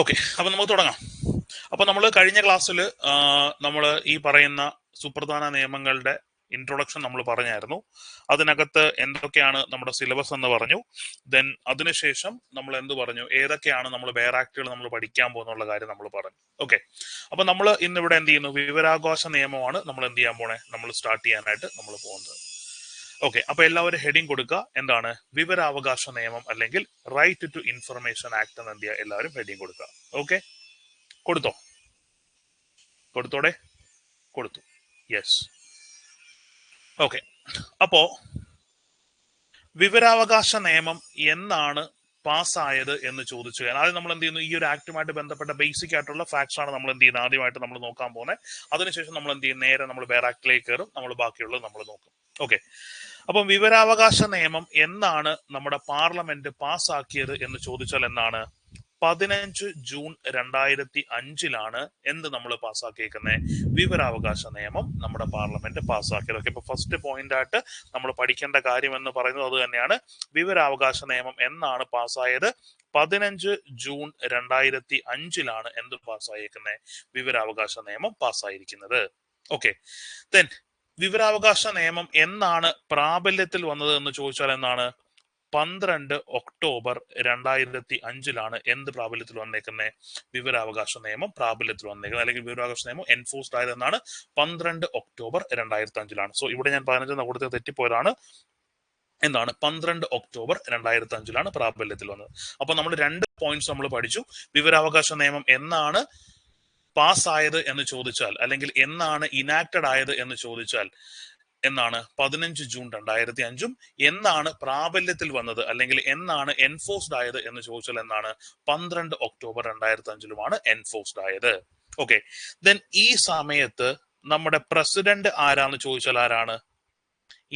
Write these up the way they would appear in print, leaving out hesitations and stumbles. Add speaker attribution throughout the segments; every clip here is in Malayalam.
Speaker 1: ഓക്കെ, അപ്പൊ നമുക്ക് തുടങ്ങാം. അപ്പൊ നമ്മൾ കഴിഞ്ഞ ക്ലാസ്സിൽ നമ്മൾ ഈ പറയുന്ന സുപ്രധാന നിയമങ്ങളുടെ ഇൻട്രൊഡക്ഷൻ നമ്മൾ പറഞ്ഞായിരുന്നു. അതിനകത്ത് എന്തൊക്കെയാണ് നമ്മുടെ സിലബസ് എന്ന് പറഞ്ഞു. ദെൻ അതിനുശേഷം നമ്മൾ എന്ത് പറഞ്ഞു, ഏതൊക്കെയാണ് നമ്മൾ വേറെ ആക്ടുകൾ നമ്മൾ പഠിക്കാൻ പോകുന്നുള്ള കാര്യം നമ്മൾ പറഞ്ഞു. ഓക്കെ, അപ്പൊ നമ്മൾ ഇന്നിവിടെ എന്ത് ചെയ്യുന്നു, വിവരാവകാശ നിയമമാണ് നമ്മൾ എന്ത് ചെയ്യാൻ പോണേ, നമ്മൾ സ്റ്റാർട്ട് ചെയ്യാനായിട്ട് നമ്മൾ പോകുന്നത്. ഓക്കെ, അപ്പൊ എല്ലാവരും ഹെഡിങ് കൊടുക്കുക. എന്താണ് വിവരാവകാശ നിയമം അല്ലെങ്കിൽ റൈറ്റ് ടു ഇൻഫർമേഷൻ ആക്ട് എന്ന് എന്ത് ചെയ്യുക, എല്ലാവരും ഹെഡിങ് കൊടുക്കുക. ഓക്കെ, കൊടുത്തോ? കൊടുത്തോടെ? കൊടുത്തു. യെസ്. ഓക്കെ, അപ്പോ വിവരാവകാശ നിയമം എന്നാണ് പാസ്സായത് എന്ന് ചോദിച്ചു കഴിഞ്ഞാൽ ആദ്യം നമ്മൾ എന്ത് ചെയ്യുന്നു, ഈ ഒരു ആക്ടുമായിട്ട് ബന്ധപ്പെട്ട ബേസിക് ആയിട്ടുള്ള ഫാക്ട്സ് ആണ് നമ്മൾ എന്ത് ചെയ്യുന്നത്, ആദ്യമായിട്ട് നമ്മൾ നോക്കാൻ പോകുന്നത്. അതിനുശേഷം നമ്മൾ എന്ത് ചെയ്യും, നേരെ നമ്മൾ വേറെ ആക്ടിലേക്ക് കയറും, നമ്മൾ ബാക്കിയുള്ളത് നമ്മൾ നോക്കും. ഓക്കെ, അപ്പം വിവരാവകാശ നിയമം എന്നാണ് നമ്മുടെ പാർലമെന്റ് പാസ്സാക്കിയത് എന്ന് ചോദിച്ചാൽ എന്താണ്, 15 ജൂൺ 2005 എന്ത് നമ്മൾ പാസ്സാക്കിയേക്കുന്നത്, വിവരാവകാശ നിയമം നമ്മുടെ പാർലമെന്റ് പാസ്സാക്കിയത്. ഓക്കെ, ഇപ്പൊ ഫസ്റ്റ് പോയിന്റ് ആയിട്ട് നമ്മൾ പഠിക്കേണ്ട കാര്യം എന്ന് പറയുന്നത് അത് തന്നെയാണ്. വിവരാവകാശ നിയമം എന്നാണ് പാസ്സായത്, 15 ജൂൺ 2005 എന്ത് പാസ്സായിരിക്കുന്നത്, വിവരാവകാശ നിയമം പാസ്സായിരിക്കുന്നത്. ഓക്കെ, ദെൻ വിവരാവകാശ നിയമം എന്നാണ് പ്രാബല്യത്തിൽ വന്നത് എന്ന് ചോദിച്ചാൽ എന്താണ്, 12 ഒക്ടോബർ 2005 എന്ത് പ്രാബല്യത്തിൽ വന്നേക്കുന്നത്, വിവരാവകാശ നിയമം പ്രാബല്യത്തിൽ വന്നേക്കുന്നത്, അല്ലെങ്കിൽ വിവരാവകാശ നിയമം എൻഫോഴ്സ്ഡ് ആയതെന്നാണ് 12 ഒക്ടോബർ 2005. സോ ഇവിടെ ഞാൻ 15 കൊടുത്ത് തെറ്റിപ്പോയതാണ്. എന്താണ്, 12 ഒക്ടോബർ 2005 പ്രാബല്യത്തിൽ വന്നത്. അപ്പൊ നമ്മൾ രണ്ട് പോയിന്റ്സ് നമ്മൾ പഠിച്ചു. വിവരാവകാശ നിയമം എന്നാണ് പാസ്സായത് എന്ന് ചോദിച്ചാൽ, അല്ലെങ്കിൽ എന്നാണ് ഇനാക്റ്റഡ് ആയത് എന്ന് ചോദിച്ചാൽ എന്നാണ് 15 ജൂൺ 2005. എന്നാണ് പ്രാബല്യത്തിൽ വന്നത് അല്ലെങ്കിൽ എന്നാണ് എൻഫോഴ്സ്ഡ് ആയത് എന്ന് ചോദിച്ചാൽ എന്നാണ് 12 ഒക്ടോബർ 2005 എൻഫോഴ്സ്ഡ് ആയത്. ഓക്കെ, ദെൻ ഈ സമയത്ത് നമ്മുടെ പ്രസിഡന്റ് ആരാന്ന് ചോദിച്ചാൽ ആരാണ്,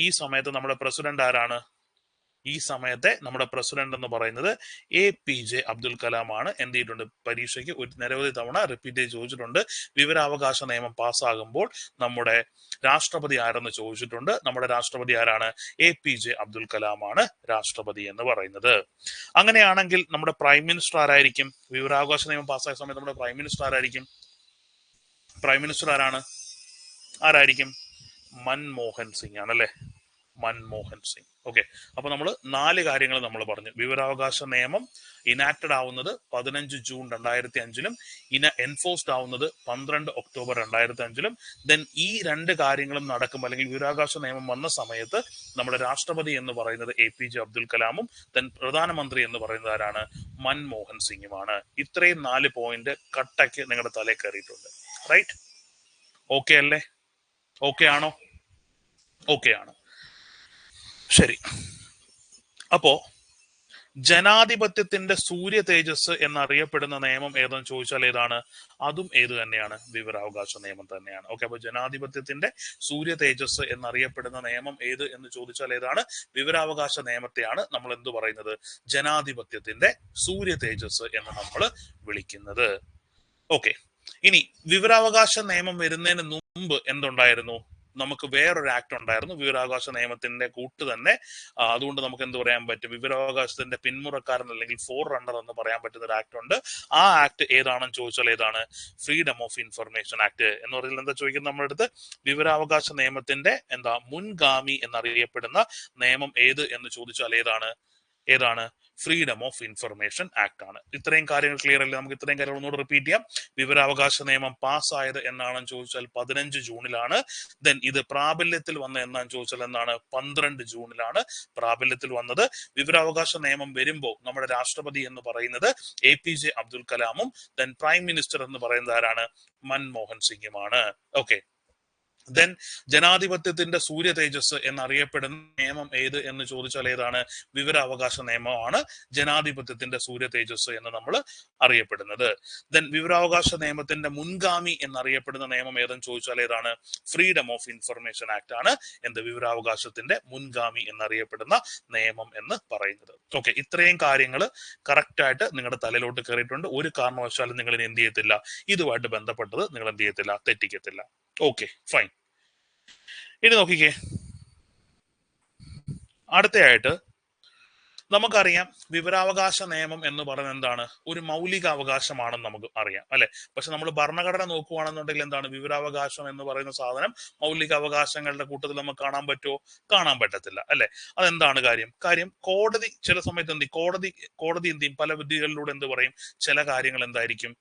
Speaker 1: ഈ സമയത്ത് നമ്മുടെ പ്രസിഡന്റ് ആരാണ്, ഈ സമയത്തെ നമ്മുടെ പ്രസിഡന്റ് എന്ന് പറയുന്നത് APJ അബ്ദുൽ കലാം ആണ്. എന്ത് ചെയ്തിട്ടുണ്ട്, പരീക്ഷയ്ക്ക് ഒരു നിരവധി തവണ റിപ്പീറ്റ് ചെയ്ത് ചോദിച്ചിട്ടുണ്ട്. വിവരാവകാശ നിയമം പാസ്സാകുമ്പോൾ നമ്മുടെ രാഷ്ട്രപതി ആരെന്ന് ചോദിച്ചിട്ടുണ്ട്. നമ്മുടെ രാഷ്ട്രപതി ആരാണ്, APJ അബ്ദുൽ കലാം ആണ് രാഷ്ട്രപതി എന്ന് പറയുന്നത്. അങ്ങനെയാണെങ്കിൽ നമ്മുടെ പ്രൈം മിനിസ്റ്റർ ആരായിരിക്കും, വിവരാവകാശ നിയമം പാസ്സായ സമയത്ത് നമ്മുടെ പ്രൈം മിനിസ്റ്റർ ആരായിരിക്കും, പ്രൈം മിനിസ്റ്റർ ആരായിരിക്കും, മൻമോഹൻ സിംഗ് ആണല്ലേ, മൻമോഹൻ സിംഗ്. ഓക്കെ, അപ്പൊ നമ്മൾ 4 കാര്യങ്ങൾ നമ്മൾ പറഞ്ഞു. വിവരാവകാശ നിയമം ഇനാക്റ്റഡ് ആവുന്നത് 15 ജൂൺ 2005 എൻഫോഴ്സ്ഡ് ആവുന്നത് 12 ഒക്ടോബർ 2005. ദെൻ ഈ രണ്ട് കാര്യങ്ങളും നടക്കും, അല്ലെങ്കിൽ വിവരാവകാശ നിയമം വന്ന സമയത്ത് നമ്മുടെ രാഷ്ട്രപതി എന്ന് പറയുന്നത് APJ അബ്ദുൽ കലാമും ദെൻ പ്രധാനമന്ത്രി എന്ന് പറയുന്നത് ആരാണ്, മൻമോഹൻ സിംഗുമാണ്. ഇത്രയും 4 പോയിന്റ് കട്ടയ്ക്ക് നിങ്ങളുടെ തലയിൽ കയറിയിട്ടുണ്ട്. റൈറ്റ്? ഓക്കെ അല്ലേ? ഓക്കെ ആണോ? ഓക്കെ ആണ്. ശരി, അപ്പോ ജനാധിപത്യത്തിന്റെ സൂര്യ തേജസ് എന്നറിയപ്പെടുന്ന നിയമം ഏതെന്ന് ചോദിച്ചാൽ ഏതാണ്, അതും ഏത് തന്നെയാണ്, വിവരാവകാശ നിയമം തന്നെയാണ്. ഓക്കെ, അപ്പൊ ജനാധിപത്യത്തിന്റെ സൂര്യ തേജസ് എന്നറിയപ്പെടുന്ന നിയമം ഏത് എന്ന് ചോദിച്ചാൽ ഏതാണ്, വിവരാവകാശ നിയമത്തെയാണ് നമ്മൾ എന്ത് പറയുന്നത്, ജനാധിപത്യത്തിന്റെ സൂര്യ തേജസ് എന്ന് നമ്മൾ വിളിക്കുന്നത്. ഓക്കെ, ഇനി വിവരാവകാശ നിയമം വരുന്നതിന് മുമ്പ് എന്തുണ്ടായിരുന്നു, നമുക്ക് വേറൊരു ആക്ട് ഉണ്ടായിരുന്നു, വിവരാവകാശ നിയമത്തിന്റെ കൂട്ട് തന്നെ. അതുകൊണ്ട് നമുക്ക് എന്ത് പറയാൻ പറ്റും, വിവരാവകാശത്തിന്റെ പിന്മുറക്കാരൻ അല്ലെങ്കിൽ ഫോർ റണ്ണർ എന്ന് പറയാൻ പറ്റുന്ന ഒരു ആക്ട് ഉണ്ട്. ആ ആക്ട് ഏതാണെന്ന് ചോദിച്ചാൽ ഏതാണ്, ഫ്രീഡം ഓഫ് ഇൻഫർമേഷൻ ആക്ട് എന്ന് പറയുന്നത്. എന്താ ചോദിക്കുന്നത് നമ്മുടെ അടുത്ത്, വിവരാവകാശ നിയമത്തിന്റെ മുൻഗാമി എന്നറിയപ്പെടുന്ന നിയമം ഏത് എന്ന് ചോദിച്ചാൽ ഏതാണ്, ഫ്രീഡം ഓഫ് ഇൻഫർമേഷൻ ആക്ട് ആണ്. ഇത്രയും കാര്യങ്ങൾ ക്ലിയർ അല്ലേ? നമുക്ക് ഇത്രയും കാര്യങ്ങൾ ഒന്നുകൂടെ റിപ്പീറ്റ് ചെയ്യാം. വിവരാവകാശ നിയമം പാസ്സായത് എന്നാണെന്ന് ചോദിച്ചാൽ 15 ജൂണിലാണ്. ദെൻ ഇത് പ്രാബല്യത്തിൽ വന്ന എന്നാന്ന് ചോദിച്ചാൽ എന്താണ്, 12 ജൂണിലാണ് പ്രാബല്യത്തിൽ വന്നത്. വിവരാവകാശ നിയമം വരുമ്പോൾ നമ്മുടെ രാഷ്ട്രപതി എന്ന് പറയുന്നത് APJ അബ്ദുൽ കലാമും ദെൻ പ്രൈം മിനിസ്റ്റർ എന്ന് പറയുന്നത് ആരാണ്, മൻമോഹൻ സിംഗുമാണ്. ഓക്കെ, ദെൻ ജനാധിപത്യത്തിന്റെ സൂര്യ തേജസ് എന്നറിയപ്പെടുന്ന നിയമം ഏത് എന്ന് ചോദിച്ചാൽ ഏതാണ്, വിവരാവകാശ നിയമമാണ് ജനാധിപത്യത്തിന്റെ സൂര്യ തേജസ് എന്ന് നമ്മൾ അറിയപ്പെടുന്നത്. ദെൻ വിവരാവകാശ നിയമത്തിന്റെ മുൻഗാമി എന്നറിയപ്പെടുന്ന നിയമം ഏതെന്ന് ചോദിച്ചാൽ ഏതാണ്, ഫ്രീഡം ഓഫ് ഇൻഫർമേഷൻ ആക്ട് ആണ് എന്ത്, വിവരാവകാശത്തിന്റെ മുൻഗാമി എന്നറിയപ്പെടുന്ന നിയമം എന്ന് പറയുന്നത്. ഓക്കെ, ഇത്രയും കാര്യങ്ങൾ കറക്റ്റ് ആയിട്ട് നിങ്ങളുടെ തലയിലോട്ട് കയറിയിട്ടുണ്ട്. ഒരു കാരണവശാലും നിങ്ങൾ ഇനി എന്ത് ചെയ്യത്തില്ല, ഇതുമായിട്ട് ബന്ധപ്പെട്ടത് നിങ്ങൾ എന്ത് ചെയ്യത്തില്ല, തെറ്റിക്കത്തില്ല. Okay, fine. ഇനി നോക്കിക്കേ, അടുത്തയായിട്ട് നമുക്കറിയാം വിവരാവകാശ നിയമം എന്ന് പറയുന്നത് എന്താണ്, ഒരു മൗലിക അവകാശമാണെന്ന് നമുക്ക് അറിയാം അല്ലെ. പക്ഷെ നമ്മൾ ഭരണഘടന നോക്കുകയാണെന്നുണ്ടെങ്കിൽ എന്താണ്, വിവരാവകാശം എന്ന് പറയുന്ന സാധനം മൗലിക അവകാശങ്ങളുടെ കൂട്ടത്തിൽ നമുക്ക് കാണാൻ പറ്റുമോ? കാണാൻ പറ്റത്തില്ല അല്ലെ. അതെന്താണ് കാര്യം കോടതി ചില സമയത്ത് കോടതി എന്ത് ചെയ്യും, പല വിധികളിലൂടെ എന്ത് പറയും, ചില കാര്യങ്ങൾ എന്തായിരിക്കും,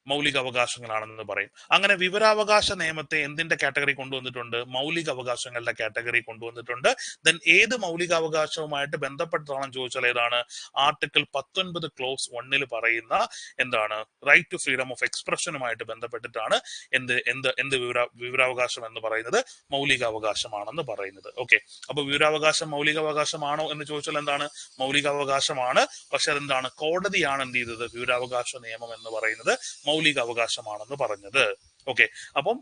Speaker 1: മൗലിക അവകാശങ്ങളാണെന്ന് പറയും. അങ്ങനെ വിവരാവകാശ നിയമത്തെ എന്തിന്റെ കാറ്റഗറി കൊണ്ടുവന്നിട്ടുണ്ട്, മൗലിക അവകാശങ്ങളുടെ കാറ്റഗറി കൊണ്ടുവന്നിട്ടുണ്ട്. ദെൻ ഏത് മൗലികാവകാശവുമായിട്ട് ബന്ധപ്പെട്ടതാണെന്ന് ചോദിച്ചാൽ ഏതാണ്, ആർട്ടിക്കിൾ 19 ക്ലോസ് 1 പറയുന്ന എന്താണ്, റൈറ്റ് ടു ഫ്രീഡം ഓഫ് എക്സ്പ്രഷനുമായിട്ട് ബന്ധപ്പെട്ടിട്ടാണ് എന്ത് എന്ത് എന്ത് വിവരാവകാശം എന്ന് പറയുന്നത് മൗലികാവകാശമാണെന്ന് പറയുന്നത്. ഓക്കെ, അപ്പൊ വിവരാവകാശം മൗലികാവകാശമാണോ എന്ന് ചോദിച്ചാൽ എന്താണ്, മൗലികാവകാശമാണ്. പക്ഷെ അതെന്താണ്, കോടതിയാണ് എന്ത് ചെയ്തത്, വിവരാവകാശ നിയമം എന്ന് പറയുന്നത് മൗലിക അവകാശമാണെന്ന് പറഞ്ഞത്. ഓക്കെ, അപ്പം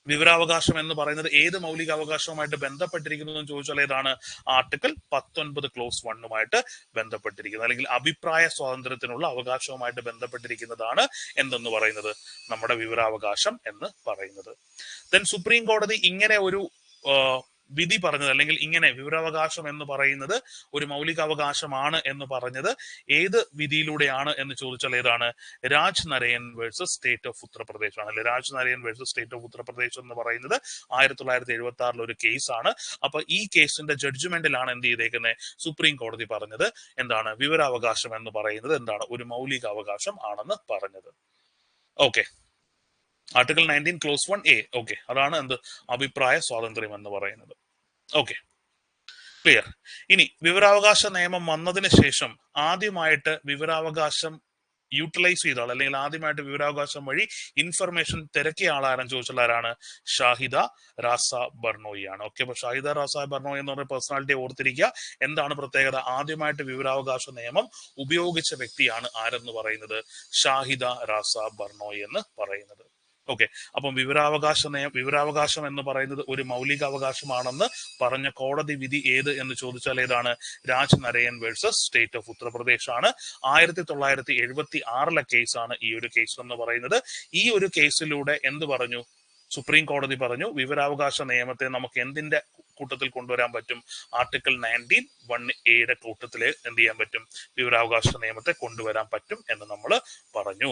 Speaker 1: വിവരാവകാശം എന്ന് പറയുന്നത് ഏത് മൗലിക അവകാശവുമായിട്ട് ബന്ധപ്പെട്ടിരിക്കുന്നു എന്ന് ചോദിച്ചാൽ ഏതാണ്, ആർട്ടിക്കിൾ 19 ക്ലോസ് 1 ബന്ധപ്പെട്ടിരിക്കുന്നത്, അല്ലെങ്കിൽ അഭിപ്രായ സ്വാതന്ത്ര്യത്തിനുള്ള അവകാശവുമായിട്ട് ബന്ധപ്പെട്ടിരിക്കുന്നതാണ് എന്തെന്ന് പറയുന്നത്, നമ്മുടെ വിവരാവകാശം എന്ന് പറയുന്നത്. ദെൻ സുപ്രീം കോടതി ഇങ്ങനെ ഒരു വിധി പറഞ്ഞത്, അല്ലെങ്കിൽ ഇങ്ങനെ വിവരാവകാശം എന്ന് പറയുന്നത് ഒരു മൗലികാവകാശമാണ് എന്ന് പറഞ്ഞത് ഏത് വിധിയിലൂടെയാണ് എന്ന് ചോദിച്ചാൽ ഏതാണ്, Raj Narain versus state of Uttar Pradesh ആണ് അല്ലെ. Raj Narain versus state of Uttar Pradesh എന്ന് പറയുന്നത് 1976 ഒരു കേസാണ്. അപ്പൊ ഈ കേസിന്റെ ജഡ്ജ്മെന്റിലാണ് എന്ത് ചെയ്തേക്കുന്നത്, സുപ്രീം കോടതി പറഞ്ഞത് എന്താണ്, വിവരാവകാശം എന്ന് പറയുന്നത് എന്താണ്, ഒരു മൗലികാവകാശം ആണെന്ന് പറഞ്ഞത്. Okay, article 19 close 1A. Okay, അതാണ് എന്ത്, അഭിപ്രായ സ്വാതന്ത്ര്യം എന്ന് പറയുന്നത്. Okay, clear. ഇനി വിവരാവകാശ നിയമം വന്നതിന് ശേഷം ആദ്യമായിട്ട് വിവരാവകാശം യൂട്ടിലൈസ് ചെയ്ത ആൾ, അല്ലെങ്കിൽ ആദ്യമായിട്ട് വിവരാവകാശം വഴി ഇൻഫർമേഷൻ തിരക്കിയ ആളാരെന്ന് ചോദിച്ചാൽ ആരാണ്, ഷാഹിദ റാസ ബർണോയി ആണ്. ഓക്കെ, അപ്പൊ ഷാഹിദ റാസ ബർണോയി എന്ന് പറഞ്ഞ പേഴ്സണാലിറ്റിയെ ഓർത്തിരിക്കുക. എന്താണ് പ്രത്യേകത, ആദ്യമായിട്ട് വിവരാവകാശ നിയമം ഉപയോഗിച്ച വ്യക്തിയാണ് ആരെന്ന് പറയുന്നത്, ഷാഹിദ റാസ ബർണോയി എന്ന് പറയുന്നത്. ഓക്കെ, അപ്പം വിവരാവകാശം എന്ന് പറയുന്നത് ഒരു മൗലിക അവകാശമാണെന്ന് പറഞ്ഞ കോടതി വിധി ഏത് എന്ന് ചോദിച്ചാൽ ഏതാണ്, Raj Narain versus state of Uttar Pradesh ആണ്. 1976 കേസാണ് ഈ ഒരു കേസ് എന്ന് പറയുന്നത്. ഈ ഒരു കേസിലൂടെ എന്ത് പറഞ്ഞു, സുപ്രീം കോടതി പറഞ്ഞു വിവരാവകാശ നിയമത്തെ നമുക്ക് എന്തിന്റെ കൂട്ടത്തിൽ കൊണ്ടുവരാൻ പറ്റും, ആർട്ടിക്കിൾ 19(1)A കൂട്ടത്തിൽ എന്ത് ചെയ്യാൻ പറ്റും, വിവരാവകാശ നിയമത്തെ കൊണ്ടുവരാൻ പറ്റും എന്ന് നമ്മൾ പറഞ്ഞു.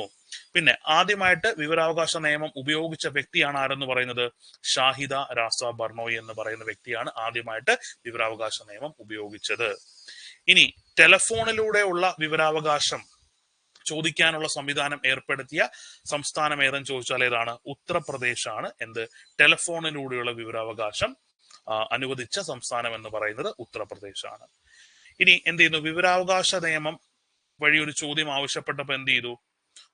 Speaker 1: പിന്നെ ആദ്യമായിട്ട് വിവരാവകാശ നിയമം ഉപയോഗിച്ച വ്യക്തിയാണ് ആരെന്ന് പറയുന്നത്, ഷാഹിദ റാസ ബർണോയി എന്ന് പറയുന്ന വ്യക്തിയാണ് ആദ്യമായിട്ട് വിവരാവകാശ നിയമം ഉപയോഗിച്ചത്. ഇനി ടെലഫോണിലൂടെയുള്ള വിവരാവകാശം ചോദിക്കാനുള്ള സംവിധാനം ഏർപ്പെടുത്തിയ സംസ്ഥാനം ഏതെന്ന് ചോദിച്ചാൽ ഏതാണ്, ഉത്തർപ്രദേശ് ആണ് എന്ത്, ടെലഫോണിലൂടെയുള്ള വിവരാവകാശം അനുവദിച്ച സംസ്ഥാനം എന്ന് പറയുന്നത് ഉത്തർപ്രദേശ് ആണ്. ഇനി എന്ത് ചെയ്യുന്നു, വിവരാവകാശ നിയമം വഴി ഒരു ചോദ്യം ആവശ്യപ്പെട്ടപ്പോൾ എന്ത് ചെയ്തു,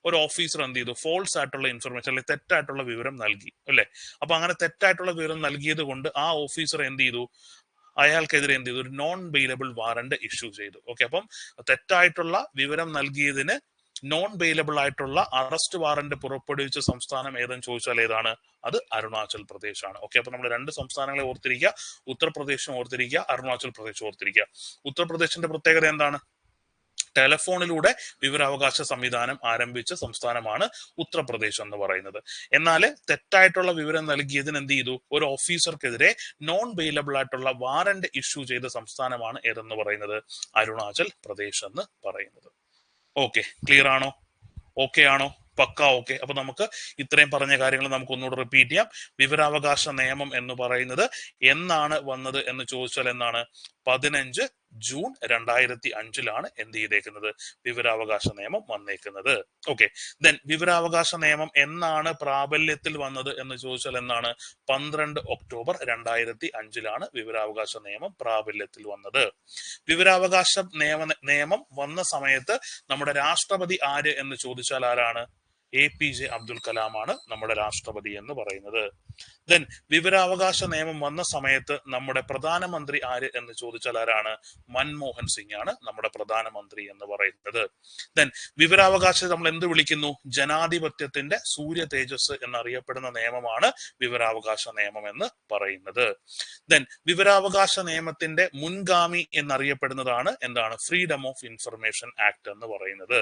Speaker 1: ഒരു ഓഫീസർ എന്ത് ചെയ്തു, ഫോൾസ് ആയിട്ടുള്ള ഇൻഫർമേഷൻ അല്ലെങ്കിൽ തെറ്റായിട്ടുള്ള വിവരം നൽകി അല്ലെ. അപ്പൊ അങ്ങനെ തെറ്റായിട്ടുള്ള വിവരം നൽകിയത് കൊണ്ട് ആ ഓഫീസർ എന്ത് ചെയ്തു, അയാൾക്കെതിരെ എന്ത് ചെയ്തു, ഒരു നോൺ ബെയിലബിൾ വാറന്റ് ഇഷ്യൂ ചെയ്തു. ഓക്കെ, അപ്പം തെറ്റായിട്ടുള്ള വിവരം നൽകിയതിന് നോൺ ബെയിലബിൾ ആയിട്ടുള്ള അറസ്റ്റ് വാറന്റ് പുറപ്പെടുവിച്ച സംസ്ഥാനം ഏതെന്ന് ചോദിച്ചാൽ ഏതാണ്, അത് അരുണാചൽ പ്രദേശ് ആണ്. ഓക്കെ, അപ്പൊ നമ്മൾ രണ്ട് സംസ്ഥാനങ്ങളെ ഓർത്തിരിക്കുക, ഉത്തർപ്രദേശും ഓർത്തിരിക്കുക, അരുണാചൽ പ്രദേശും ഓർത്തിരിക്കുക. ഉത്തർപ്രദേശിന്റെ പ്രത്യേകത എന്താണ്, ടെലഫോണിലൂടെ വിവരാവകാശ സംവിധാനം ആരംഭിച്ച സംസ്ഥാനമാണ് ഉത്തർപ്രദേശ് എന്ന് പറയുന്നത്. എന്നാൽ തെറ്റായിട്ടുള്ള വിവരം നൽകിയതിന് എന്ത് ചെയ്തു, ഒരു ഓഫീസർക്കെതിരെ നോൺ ബെയിലബിൾ ആയിട്ടുള്ള വാറന്റ് ഇഷ്യൂ ചെയ്ത സംസ്ഥാനമാണ് ഏതെന്ന് പറയുന്നത്, അരുണാചൽ പ്രദേശ് എന്ന് പറയുന്നത്. ഓക്കെ, ക്ലിയർ ആണോ, ഓക്കെ ആണോ, പക്ക ഓക്കെ. അപ്പൊ നമുക്ക് ഇത്രയും പറഞ്ഞ കാര്യങ്ങൾ നമുക്ക് ഒന്നുകൂടെ റിപ്പീറ്റ് ചെയ്യാം. വിവരാവകാശ നിയമം എന്ന് പറയുന്നത് എന്നാണ് വന്നത് എന്ന് ചോദിച്ചാൽ എന്താണ്, 15 ജൂൺ 2005 എന്ത് ചെയ്തേക്കുന്നത്, വിവരാവകാശ നിയമം വന്നേക്കുന്നത്. ഓക്കെ, ദെൻ വിവരാവകാശ നിയമം എന്നാണ് പ്രാബല്യത്തിൽ വന്നത് എന്ന് ചോദിച്ചാൽ എന്താണ്, 12 ഒക്ടോബർ 2005 വിവരാവകാശ നിയമം പ്രാബല്യത്തിൽ വന്നത്. വിവരാവകാശ നിയമം വന്ന സമയത്ത് നമ്മുടെ രാഷ്ട്രപതി ആര് എന്ന് ചോദിച്ചാൽ ആരാണ്, APJ അബ്ദുൽ കലാം ആണ് നമ്മുടെ രാഷ്ട്രപതി എന്ന് പറയുന്നത്. ദെൻ വിവരാവകാശ നിയമം വന്ന സമയത്ത് നമ്മുടെ പ്രധാനമന്ത്രി ആര് എന്ന് ചോദിച്ചാൽ ആരാണ്, മൻമോഹൻ സിംഗ് ആണ് നമ്മുടെ പ്രധാനമന്ത്രി എന്ന് പറയുന്നത്. ദെൻ വിവരാവകാശം നമ്മൾ എന്ത് വിളിക്കുന്നു, ജനാധിപത്യത്തിന്റെ സൂര്യ തേജസ് എന്നറിയപ്പെടുന്ന നിയമമാണ് വിവരാവകാശ നിയമം എന്ന് പറയുന്നത്. ദെൻ വിവരാവകാശ നിയമത്തിന്റെ മുൻഗാമി എന്നറിയപ്പെടുന്നതാണ് എന്താണ്, ഫ്രീഡം ഓഫ് ഇൻഫർമേഷൻ ആക്ട് എന്ന് പറയുന്നത്.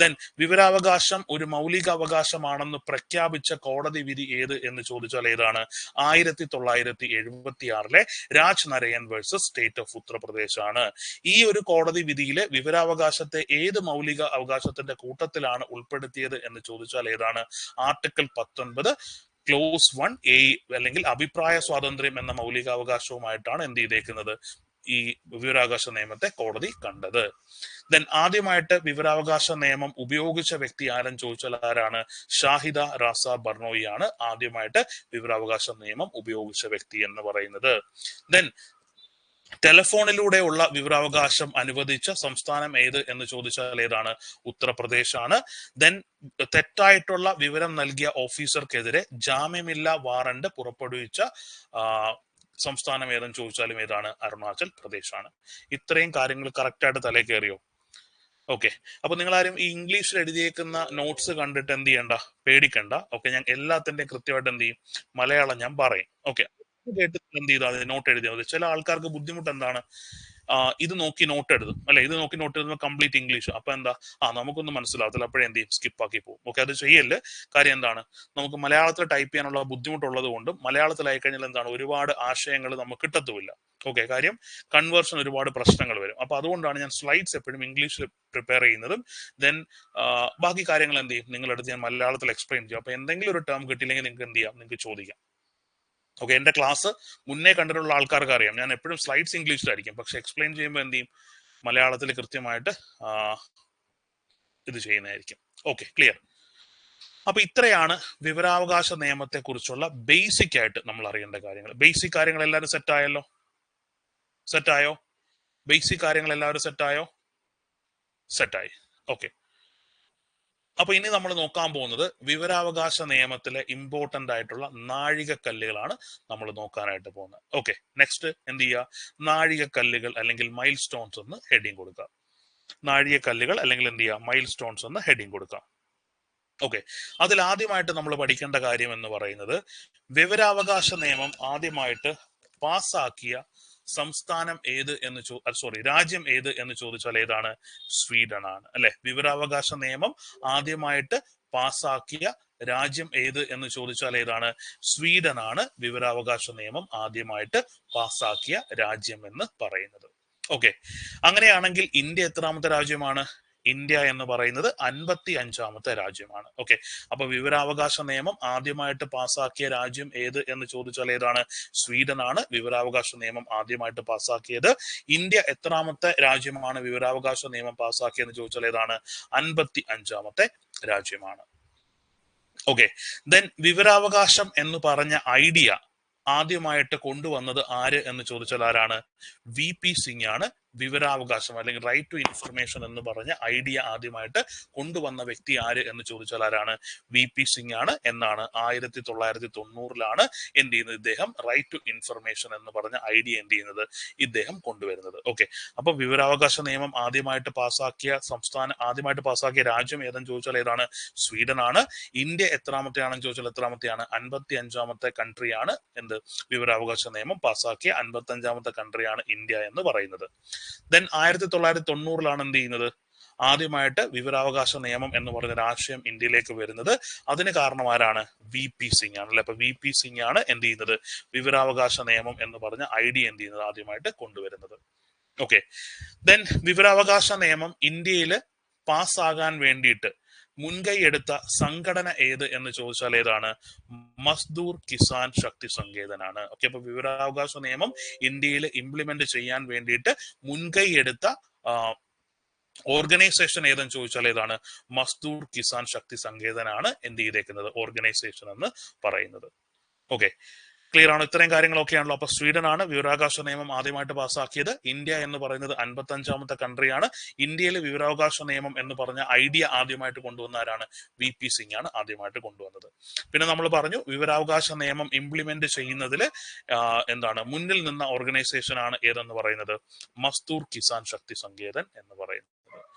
Speaker 1: ദെൻ വിവരാവകാശം ഒരു മൗലിക മൗലികാവകാശമാണെന്ന് പ്രഖ്യാപിച്ച കോടതി വിധി ഏത് എന്ന് ചോദിച്ചാൽ ഏതാണ്? 1976 Raj Narain versus state of Uttar Pradesh ആണ്. ഈ ഒരു കോടതി വിധിയിലെ വിവരാവകാശത്തെ ഏത് മൗലിക അവകാശത്തിന്റെ കൂട്ടത്തിലാണ് ഉൾപ്പെടുത്തിയത് എന്ന് ചോദിച്ചാൽ ഏതാണ്? ആർട്ടിക്കിൾ 19 ക്ലോസ് 1A അല്ലെങ്കിൽ അഭിപ്രായ സ്വാതന്ത്ര്യം എന്ന മൗലികാവകാശവുമായിട്ടാണ് എന്ത് ചെയ്തേക്കുന്നത്? ഈ വിവരാവകാശ നിയമത്തെ കോടതി കണ്ടത്. ദെൻ ആദ്യമായിട്ട് വിവരാവകാശ നിയമം ഉപയോഗിച്ച വ്യക്തി ആരെന്ന് ചോദിച്ചാൽ ആരാണ്? ഷാഹിദ റാസ ബർണോയി ആണ് ആദ്യമായിട്ട് വിവരാവകാശ നിയമം ഉപയോഗിച്ച വ്യക്തി എന്ന് പറയുന്നത്. ദെൻ ടെലഫോണിലൂടെയുള്ള വിവരാവകാശം അനുവദിച്ച സംസ്ഥാനം ഏത് എന്ന് ചോദിച്ചാൽ ഏതാണ്? ഉത്തർപ്രദേശ് ആണ്. ദെൻ തെറ്റായിട്ടുള്ള വിവരം നൽകിയ ഓഫീസർക്കെതിരെ ജാമ്യമില്ലാ വാറണ്ട് പുറപ്പെടുവിച്ച സംസ്ഥാനം ഏതെന്ന് ചോദിച്ചാലും ഏതാണ്? അരുണാചൽ പ്രദേശ് ആണ്. ഇത്രയും കാര്യങ്ങൾ കറക്റ്റ് ആയിട്ട് തലേ കയറിയോ? ഓക്കെ. അപ്പൊ നിങ്ങളാരും ഈ ഇംഗ്ലീഷിൽ എഴുതിയേക്കുന്ന നോട്ട്സ് കണ്ടിട്ട് എന്ത് ചെയ്യണ്ട, പേടിക്കണ്ട. ഓക്കെ, ഞാൻ എല്ലാത്തിന്റെയും കൃത്യമായിട്ട് എന്ത് ചെയ്യും, മലയാളം ഞാൻ പറയും. ഓക്കെ, കേട്ട് എന്ത് ചെയ്താൽ നോട്ട് എഴുതിയാൽ മതി. ചില ആൾക്കാർക്ക് ബുദ്ധിമുട്ട് എന്താണ്, ഇത് നോക്കി നോട്ട് എഴുതും അല്ലെ, ഇത് നോക്കി നോട്ട് എഴുതുമ്പോൾ കംപ്ലീറ്റ് ഇംഗ്ലീഷ്, അപ്പൊ എന്താ നമുക്കൊന്നും മനസ്സിലാവത്തില്ല, അപ്പോഴേ എന്ത് ചെയ്യും, സ്കിപ്പാക്കി പോകും. ഓക്കെ, അത് ചെയ്യല്. കാര്യം എന്താണ്, നമുക്ക് മലയാളത്തിൽ ടൈപ്പ് ചെയ്യാനുള്ള ബുദ്ധിമുട്ടുള്ളത് കൊണ്ടും മലയാളത്തിലായി കഴിഞ്ഞാൽ എന്താണ് ഒരുപാട് ആശയങ്ങൾ നമുക്ക് കിട്ടത്തുമില്ല. ഓക്കെ, കാര്യം കൺവേർഷൻ ഒരുപാട് പ്രശ്നങ്ങൾ വരും. അപ്പൊ അതുകൊണ്ടാണ് ഞാൻ സ്ലൈഡ്സ് എപ്പോഴും ഇംഗ്ലീഷിൽ പ്രിപ്പയർ ചെയ്യുന്നതും ദെൻ ബാക്കി കാര്യങ്ങൾ എന്ത് ചെയ്യും നിങ്ങളെടുത്ത് ഞാൻ മലയാളത്തിൽ എക്സ്പ്ലെയിൻ ചെയ്യും. അപ്പൊ എന്തെങ്കിലും ഒരു ടേം കിട്ടിയില്ലെങ്കിൽ നിങ്ങൾക്ക് എന്ത് ചെയ്യാം, നിങ്ങൾക്ക് ചോദിക്കാം. ഓക്കെ, എന്റെ ക്ലാസ് മുന്നേ കണ്ടിട്ടുള്ള ആൾക്കാർക്ക് അറിയാം, ഞാൻ എപ്പോഴും സ്ലൈഡ്സ് ഇംഗ്ലീഷിലായിരിക്കും, പക്ഷെ എക്സ്പ്ലെയിൻ ചെയ്യുമ്പോൾ എന്ത് ചെയ്യും, മലയാളത്തിൽ കൃത്യമായിട്ട് ഇത് ചെയ്യുന്നതായിരിക്കും. Okay, clear. അപ്പൊ ഇത്രയാണ് വിവരാവകാശ നിയമത്തെ കുറിച്ചുള്ള ബേസിക് ആയിട്ട് നമ്മൾ അറിയേണ്ട കാര്യങ്ങൾ. ബേസിക് കാര്യങ്ങൾ എല്ലാവരും സെറ്റായല്ലോ? സെറ്റായോ? ബേസിക് കാര്യങ്ങൾ എല്ലാവരും സെറ്റായോ? സെറ്റായി. ഓക്കെ. അപ്പൊ ഇനി നമ്മൾ നോക്കാൻ പോകുന്നത് വിവരാവകാശ നിയമത്തിലെ ഇമ്പോർട്ടന്റ് ആയിട്ടുള്ള നാഴികക്കല്ലുകളാണ് നമ്മൾ നോക്കാനായിട്ട് പോകുന്നത്. ഓക്കെ, നെക്സ്റ്റ് എന്ത് ചെയ്യുക, നാഴികക്കല്ലുകൾ അല്ലെങ്കിൽ മൈൽ സ്റ്റോൺസ് എന്ന് ഹെഡിങ് കൊടുക്കാം. നാഴികക്കല്ലുകൾ അല്ലെങ്കിൽ എന്ത് ചെയ്യുക, മൈൽ സ്റ്റോൺസ് എന്ന് ഹെഡിങ് കൊടുക്കാം. ഓക്കെ, അതിൽ ആദ്യമായിട്ട് നമ്മൾ പഠിക്കേണ്ട കാര്യം എന്ന് പറയുന്നത് വിവരാവകാശ നിയമം ആദ്യമായിട്ട് പാസ്സാക്കിയ സംസ്ഥാനം ഏത് എന്ന് രാജ്യം ഏത് എന്ന് ചോദിച്ചാൽ ഏതാണ്? സ്വീഡൻ ആണ് അല്ലെ. വിവരാവകാശ നിയമം ആദ്യമായിട്ട് പാസ്സാക്കിയ രാജ്യം ഏത് എന്ന് ചോദിച്ചാൽ ഏതാണ്? സ്വീഡൻ ആണ് വിവരാവകാശ നിയമം ആദ്യമായിട്ട് പാസ്സാക്കിയ രാജ്യം എന്ന് പറയുന്നത്. ഓക്കെ, അങ്ങനെയാണെങ്കിൽ ഇന്ത്യ എത്രാമത്തെ രാജ്യമാണ്? ഇന്ത്യ എന്ന് പറയുന്നത് 55ാമത്തെ രാജ്യമാണ്. ഓക്കെ, അപ്പൊ വിവരാവകാശ നിയമം ആദ്യമായിട്ട് പാസ്സാക്കിയ രാജ്യം ഏത് എന്ന് ചോദിച്ചാൽ ഏതാണ്? സ്വീഡൻ ആണ് വിവരാവകാശ നിയമം ആദ്യമായിട്ട് പാസ്സാക്കിയത്. ഇന്ത്യ എത്രാമത്തെ രാജ്യമാണ് വിവരാവകാശ നിയമം പാസ്സാക്കിയെന്ന് ചോദിച്ചാൽ ഏതാണ്? 55ാമത്തെ രാജ്യമാണ്. ഓക്കെ, ദെൻ വിവരാവകാശം എന്ന് പറഞ്ഞ ഐഡിയ ആദ്യമായിട്ട് കൊണ്ടുവന്നത് ആര് എന്ന് ചോദിച്ചാൽ ആരാണ്? VP സിംഗ് ആണ് വിവരാവകാശം അല്ലെങ്കിൽ റൈറ്റ് ടു ഇൻഫർമേഷൻ എന്ന് പറഞ്ഞ ഐഡിയ ആദ്യമായിട്ട് കൊണ്ടുവന്ന വ്യക്തി ആര് എന്ന് ചോദിച്ചാൽ ആരാണ്? VP സിംഗ് ആണ് എന്നാണ് 1990 എന്ത് ചെയ്യുന്നത്, ഇദ്ദേഹം റൈറ്റ് ടു ഇൻഫർമേഷൻ എന്ന് പറഞ്ഞ ഐഡിയ എന്ത് ചെയ്യുന്നത്, ഇദ്ദേഹം കൊണ്ടുവരുന്നത്. ഓക്കെ, അപ്പൊ വിവരാവകാശ നിയമം ആദ്യമായിട്ട് പാസ്സാക്കിയ രാജ്യം ഏതെന്ന് ചോദിച്ചാൽ ഏതാണ്? സ്വീഡൻ ആണ്. ഇന്ത്യ എത്രാമത്തെ ആണെന്ന് ചോദിച്ചാൽ എത്രാമത്തെയാണ്? 55ാമത്തെ കൺട്രിയാണ് എന്ത് വിവരാവകാശ നിയമം പാസ്സാക്കിയ 55ാമത്തെ കൺട്രിയാണ് ഇന്ത്യ എന്ന് പറയുന്നത്. ദെൻ 1990 എന്ത് ചെയ്യുന്നത്, ആദ്യമായിട്ട് വിവരാവകാശ നിയമം എന്ന് പറഞ്ഞ ആശയം ഇന്ത്യയിലേക്ക് വരുന്നത്. അതിന് കാരണം ആരാണ്? VP സിംഗ് ആണ് അല്ലെ. അപ്പൊ VP സിംഗ് ആണ് എന്ത് ചെയ്യുന്നത്, വിവരാവകാശ നിയമം എന്ന് പറഞ്ഞ ഐഡിയ എന്ത് ചെയ്യുന്നത്, ആദ്യമായിട്ട് കൊണ്ടുവരുന്നത്. ഓക്കെ, ദെൻ വിവരാവകാശ നിയമം ഇന്ത്യയിൽ പാസ്സാകാൻ വേണ്ടിയിട്ട് മുൻകൈ എടുത്ത സംഘടന ഏത് എന്ന് ചോദിച്ചാൽ ഏതാണ്? മസ്ദൂർ കിസാൻ ശക്തി സങ്കേതനാണ്. ഓക്കെ, അപ്പൊ വിവരാവകാശ നിയമം ഇന്ത്യയിൽ ഇംപ്ലിമെന്റ് ചെയ്യാൻ വേണ്ടിയിട്ട് മുൻകൈ എടുത്ത ഓർഗനൈസേഷൻ ഏതെന്ന് ചോദിച്ചാൽ ഏതാണ്? മസ്ദൂർ കിസാൻ ശക്തി സങ്കേതനാണ് എന്ത് ചെയ്തേക്കുന്നത്, ഓർഗനൈസേഷൻ എന്ന് പറയുന്നത്. ഓക്കെ, ക്ലിയർ ആണ്? ഇത്രയും കാര്യങ്ങളൊക്കെയാണല്ലോ. അപ്പൊ സ്വീഡൻ ആണ് വിവരാവകാശ നിയമം ആദ്യമായിട്ട് പാസ്സാക്കിയത്. ഇന്ത്യ എന്ന് പറയുന്നത് 55ാമത്തെ കൺട്രിയാണ്. ഇന്ത്യയിൽ വിവരാവകാശ നിയമം എന്ന് പറഞ്ഞ ഐഡിയ ആദ്യമായിട്ട് കൊണ്ടുവന്ന ആരാണ്? VP സിംഗ് ആണ് ആദ്യമായിട്ട് കൊണ്ടുവന്നത്. പിന്നെ നമ്മൾ പറഞ്ഞു വിവരാവകാശ നിയമം ഇംപ്ലിമെന്റ് ചെയ്യുന്നതിൽ എന്താണ് മുന്നിൽ നിന്ന ഓർഗനൈസേഷൻ ആണ് ഏതെന്ന് പറയുന്നത്? മസ്ദൂർ കിസാൻ ശക്തി സങ്കേതൻ എന്ന് പറയുന്നത്.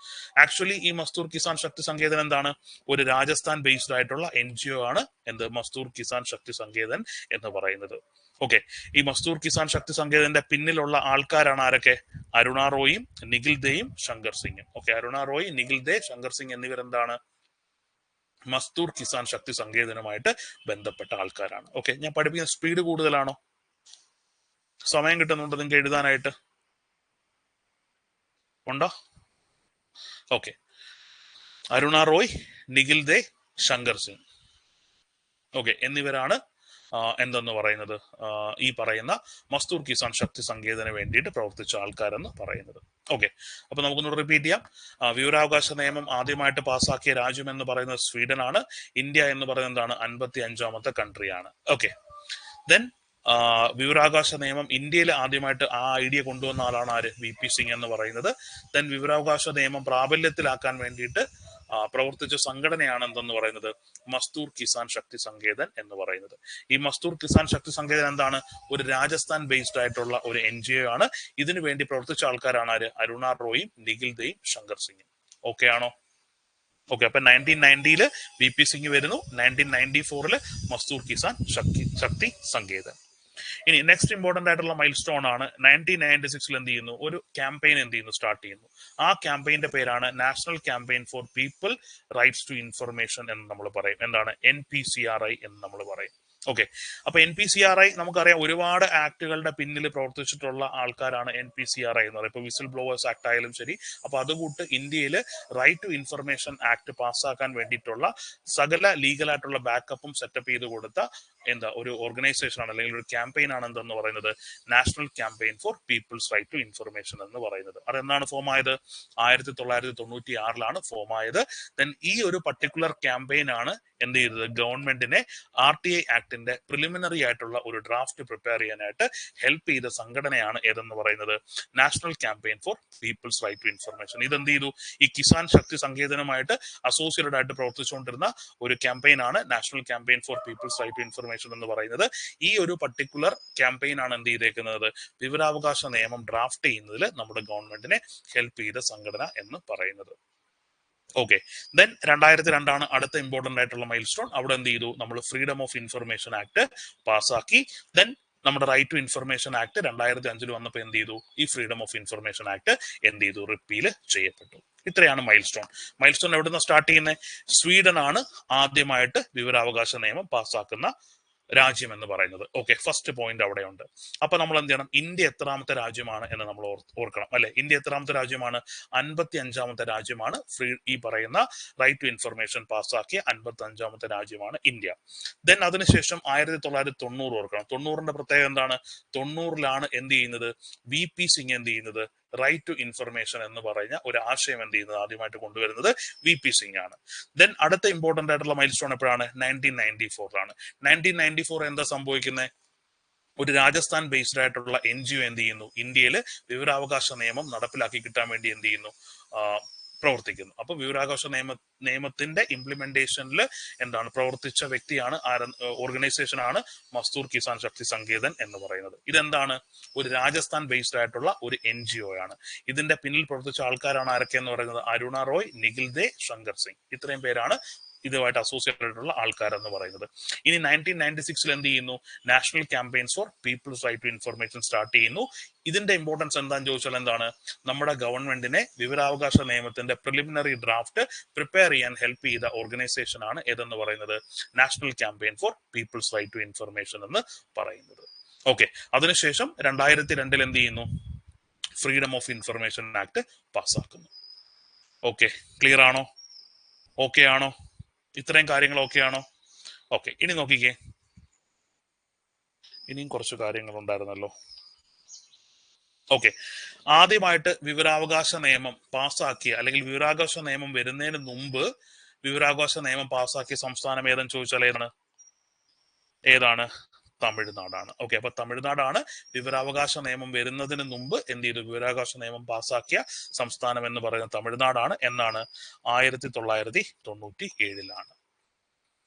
Speaker 1: ആക്ച്വലി ഈ മസ്ദൂർ കിസാൻ ശക്തി സങ്കേതൻ എന്താണ്? ഒരു രാജസ്ഥാൻ ബേസ്ഡ് ആയിട്ടുള്ള NGO ആണ് എന്ത് മസ്ദൂർ കിസാൻ ശക്തി സങ്കേതൻ എന്ന് പറയുന്നത്. ഓക്കെ, ഈ മസ്ദൂർ കിസാൻ ശക്തി സങ്കേതന്റെ പിന്നിലുള്ള ആൾക്കാരാണ് ആരൊക്കെ? അരുണ റോയും നിഖിൽ ദേയും ശങ്കർ സിംഗും. ഓക്കെ, അരുണ റോയ്, നിഖിൽ ദേ, ശങ്കർ സിംഗ് എന്നിവരെന്താണ് മസ്തൂർ കിസാൻ ശക്തി സങ്കേതനുമായിട്ട് ബന്ധപ്പെട്ട ആൾക്കാരാണ്. ഓക്കെ, ഞാൻ പഠിപ്പിക്കുന്ന സ്പീഡ് കൂടുതലാണോ? സമയം കിട്ടുന്നുണ്ടോ നിങ്ങൾക്ക് എഴുതാനായിട്ട്? ഉണ്ടോ? ഓക്കെ. അരുണ റോയ്, നിഖിൽ ദേ, ശങ്കർ സിംഗ്, ഓക്കെ, എന്നിവരാണ് എന്തെന്ന് പറയുന്നത് ഈ പറയുന്ന മസ്തൂർ കിസാൻ ശക്തി സങ്കേതന് വേണ്ടിയിട്ട് പ്രവർത്തിച്ച ആൾക്കാരെന്ന് പറയുന്നത്. ഓക്കെ, അപ്പൊ നമുക്കൊന്ന് റിപ്പീറ്റ് ചെയ്യാം. വിവരാവകാശ നിയമം ആദ്യമായിട്ട് പാസ്സാക്കിയ രാജ്യം എന്ന് പറയുന്നത് സ്വീഡൻ ആണ്. ഇന്ത്യ എന്ന് പറയുന്നത് എന്താണ്? 55ാമത്തെ കൺട്രിയാണ്. ഓക്കെ, ദെൻ വിവരാവകാശ നിയമം ഇന്ത്യയിൽ ആദ്യമായിട്ട് ആ ഐഡിയ കൊണ്ടുവന്ന ആളാണ് ആര്? വി പി സിംഗ് എന്ന് പറയുന്നത്. ദെൻ വിവരാവകാശ നിയമം പ്രാബല്യത്തിലാക്കാൻ വേണ്ടിയിട്ട് പ്രവർത്തിച്ച സംഘടനയാണ് എന്തെന്ന് പറയുന്നത്? മസ്തൂർ കിസാൻ ശക്തി സങ്കേതൻ എന്ന് പറയുന്നത്. ഈ മസ്തൂർ കിസാൻ ശക്തി സങ്കേതൻ എന്താണ്? ഒരു രാജസ്ഥാൻ ബേസ്ഡ് ആയിട്ടുള്ള ഒരു NGO ആണ്. ഇതിനു വേണ്ടി പ്രവർത്തിച്ച ആൾക്കാരാണ് ആര്? അരുണ റോയും നിഖിൽ ദേയും ശങ്കർ സിംഗും. ഓക്കെ ആണോ? ഓക്കെ, അപ്പൊ 1990 വി പി സിംഗ് വരുന്നു, 1994 മസ്തൂർ കിസാൻ ശക്തി സങ്കേതൻ. ഇനി നെക്സ്റ്റ് ഇമ്പോർട്ടന്റ് ആയിട്ടുള്ള മൈൽ സ്റ്റോൺ ആണ് 1996 എന്ത് ചെയ്യുന്നു? ഒരു ക്യാമ്പയിൻ എന്ത് ചെയ്യുന്നു? സ്റ്റാർട്ട് ചെയ്യുന്നു. ആ ക്യാമ്പയിന്റെ പേരാണ് national campaign for people rights to information എന്ന് നമ്മൾ പറയും. എന്താണ്? NPCRI എന്ന് നമ്മൾ പറയും. ഓക്കെ, അപ്പൊ NPCRI നമുക്കറിയാം ഒരുപാട് ആക്ടുകളുടെ പിന്നിൽ പ്രവർത്തിച്ചിട്ടുള്ള ആൾക്കാരാണ് NPCRI എന്ന് പറയുന്നത്. ഇപ്പൊ വിസിൽ ബ്ലോവേഴ്സ് ആക്ട് ആയാലും ശരി. അപ്പൊ അതുകൂട്ട് ഇന്ത്യയിൽ റൈറ്റ് ടു ഇൻഫർമേഷൻ ആക്ട് പാസ്സാക്കാൻ വേണ്ടിയിട്ടുള്ള സകല ലീഗലായിട്ടുള്ള ബാക്കപ്പും സെറ്റപ്പ് ചെയ്ത് കൊടുത്ത ഒരു ഓർഗനൈസേഷൻ ആണ്, അല്ലെങ്കിൽ ഒരു ക്യാമ്പയിൻ ആണ് എന്തെന്ന് പറയുന്നത്? National campaign for people's right to information എന്ന് പറയുന്നത്. അതെന്താണ് ഫോം ആയത്? 1996 ഫോം ആയത്. ദെൻ ഈ ഒരു പർട്ടിക്കുലർ ക്യാമ്പയിൻ ആണ് എന്ത് ചെയ്തത്? ഗവൺമെന്റിനെ RTI ആക്ടിന്റെ പ്രിലിമിനറി ആയിട്ടുള്ള ഒരു ഡ്രാഫ്റ്റ് പ്രിപ്പയർ ചെയ്യാനായിട്ട് ഹെൽപ്പ് ചെയ്ത സംഘടനയാണ് ഏതെന്ന് പറയുന്നത്? National campaign for people's right to information. ഇതെന്ത് ചെയ്തു? ഈ കിസാൻ ശക്തി സങ്കേതനുമായിട്ട് അസോസിയേറ്റഡ് ആയിട്ട് പ്രവർത്തിച്ചുകൊണ്ടിരുന്ന ഒരു ക്യാമ്പയിൻ ആണ് national campaign for people's right to information എന്ന് പറയുന്നത്. ഈ ഒരു പർട്ടിക്കുലർ ക്യാമ്പയിൻ ആണ് എന്ത് ചെയ്തേക്കുന്നത്? വിവരാവകാശ നിയമം ഡ്രാഫ്റ്റ് ചെയ്യുന്നതിൽ നമ്മുടെ ഗവൺമെന്റിനെ ഹെൽപ്പ് ചെയ്ത സംഘടന എന്ന് പറയുന്നത്. ഓക്കെ, ദെൻ 2002 അടുത്ത ഇമ്പോർട്ടന്റ് ആയിട്ടുള്ള മൈൽ സ്റ്റോൺ. അവിടെ എന്ത് ചെയ്തു? നമ്മൾ ഫ്രീഡം ഓഫ് ഇൻഫർമേഷൻ ആക്ട് പാസ്സാക്കി. ദെൻ നമ്മുടെ റൈറ്റ് ടു ഇൻഫർമേഷൻ ആക്ട് 2005 വന്നപ്പോൾ എന്ത് ചെയ്തു? ഈ ഫ്രീഡം ഓഫ് ഇൻഫർമേഷൻ ആക്ട് എന്ത് ചെയ്തു? റിപ്പീൽ ചെയ്യപ്പെട്ടു. ഇത്രയാണ് മൈൽ സ്റ്റോൺ. മൈൽ സ്റ്റോൺ എവിടെ നിന്ന് സ്റ്റാർട്ട് ചെയ്യുന്നത്? സ്വീഡൻ ആണ് ആദ്യമായിട്ട് വിവരാവകാശ നിയമം പാസ്സാക്കുന്ന രാജ്യം എന്ന് പറയുന്നത്. ഓക്കെ, ഫസ്റ്റ് പോയിന്റ് അവിടെയുണ്ട്. അപ്പൊ നമ്മൾ എന്ത് ചെയ്യണം? ഇന്ത്യ എത്രാമത്തെ രാജ്യമാണ് എന്ന് നമ്മൾ ഓർക്കണം അല്ലെ? ഇന്ത്യ എത്രാമത്തെ രാജ്യമാണ്? 55ാമത്തെ രാജ്യമാണ്. ഈ പറയുന്ന റൈറ്റ് ടു ഇൻഫർമേഷൻ പാസ്സാക്കിയ 55ാമത്തെ രാജ്യമാണ് ഇന്ത്യ. ദെൻ അതിനുശേഷം 1990 ഓർക്കണം. 90ന്റെ പ്രത്യേകത എന്താണ്? 90ലാണ് എന്ത് ചെയ്യുന്നത്? വി പി സിംഗ് എന്ത് ചെയ്യുന്നത്? റൈറ്റ് ടു ഇൻഫർമേഷൻ എന്ന് പറഞ്ഞ ഒരു ആശയം എന്ത് ചെയ്യുന്നത്? ആദ്യമായിട്ട് കൊണ്ടുവരുന്നത് വി പി സിംഗ് ആണ്. ദെൻ അടുത്ത ഇമ്പോർട്ടന്റ് ആയിട്ടുള്ള മൈൽ സ്റ്റോൺ എപ്പോഴാണ്? 1994 1994 എന്താ സംഭവിക്കുന്നത്? ഒരു രാജസ്ഥാൻ ബേസ്ഡ് ആയിട്ടുള്ള NGO എന്ത് ചെയ്യുന്നു? ഇന്ത്യയിൽ വിവരാവകാശ നിയമം നടപ്പിലാക്കി കിട്ടാൻ വേണ്ടി എന്ത് ചെയ്യുന്നു? പ്രവർത്തിക്കുന്നു. അപ്പൊ വിവരാവകാശ നിയമത്തിന്റെ ഇംപ്ലിമെന്റേഷനിൽ എന്താണ് പ്രവർത്തിച്ച വ്യക്തിയാണ്, ഓർഗനൈസേഷൻ ആണ് മസ്തൂർ കിസാൻ ശക്തി സങ്കേതൻ എന്ന് പറയുന്നത്. ഇതെന്താണ്? ഒരു രാജസ്ഥാൻ ബേസ്ഡ് ആയിട്ടുള്ള ഒരു NGO ആണ്. ഇതിന്റെ പിന്നിൽ പ്രവർത്തിച്ച ആൾക്കാരാണ് ആരൊക്കെ എന്ന് പറയുന്നത്? അരുണ റോയ്, നിഖിൽ ദേ, ശങ്കർ സിംഗ്. ഇത്രയും പേരാണ് ഇതുമായിട്ട് അസോസിയേറ്റഡ് ആയിട്ടുള്ള ആൾക്കാരെന്ന് പറയുന്നത്. ഇനി 1996 എന്ത് ചെയ്യുന്നു? National campaigns for people's right to information start ചെയ്യുന്നു. ഇതിന്റെ ഇമ്പോർട്ടൻസ് എന്താണെന്ന് ചോദിച്ചാൽ എന്താണ്? നമ്മുടെ ഗവൺമെന്റിനെ വിവരാവകാശ നിയമത്തിന്റെ പ്രിലിമിനറി ഡ്രാഫ്റ്റ് പ്രിപ്പയർ ചെയ്യാൻ ഹെൽപ്പ് ചെയ്ത ഓർഗനൈസേഷൻ ആണ് ഏതെന്ന് പറയുന്നത്? National campaign for people's right to information എന്ന് പറയുന്നത്. ഓക്കെ, അതിനുശേഷം 2002 എന്ത് ചെയ്യുന്നു? ഫ്രീഡം ഓഫ് ഇൻഫർമേഷൻ ആക്ട് പാസ്സാക്കുന്നു. ഓക്കെ, ക്ലിയർ ആണോ? ഓക്കെ ആണോ? ഇത്രയും കാര്യങ്ങൾ ഓക്കെ ആണോ? ഓക്കെ, ഇനി നോക്കിക്കേ, ഇനിയും കുറച്ച് കാര്യങ്ങൾ ഉണ്ടായിരുന്നല്ലോ. ഓക്കെ, ആദ്യമായിട്ട് വിവരാവകാശ നിയമം പാസ്സാക്കിയ, അല്ലെങ്കിൽ വിവരാവകാശ നിയമം വരുന്നതിന് മുമ്പ് വിവരാവകാശ നിയമം പാസ്സാക്കിയ സംസ്ഥാനം ഏതെന്ന് ചോദിച്ചാൽ ഏതാണ്? തമിഴ്നാടാണ്. ഓക്കെ, അപ്പൊ തമിഴ്നാടാണ് വിവരാവകാശ നിയമം വരുന്നതിന് മുമ്പ് എന്ത് ചെയ്തു? വിവരാവകാശ നിയമം പാസ്സാക്കിയ സംസ്ഥാനം എന്ന് പറയുന്നത് തമിഴ്നാടാണ്. എന്നാണ്? 1997.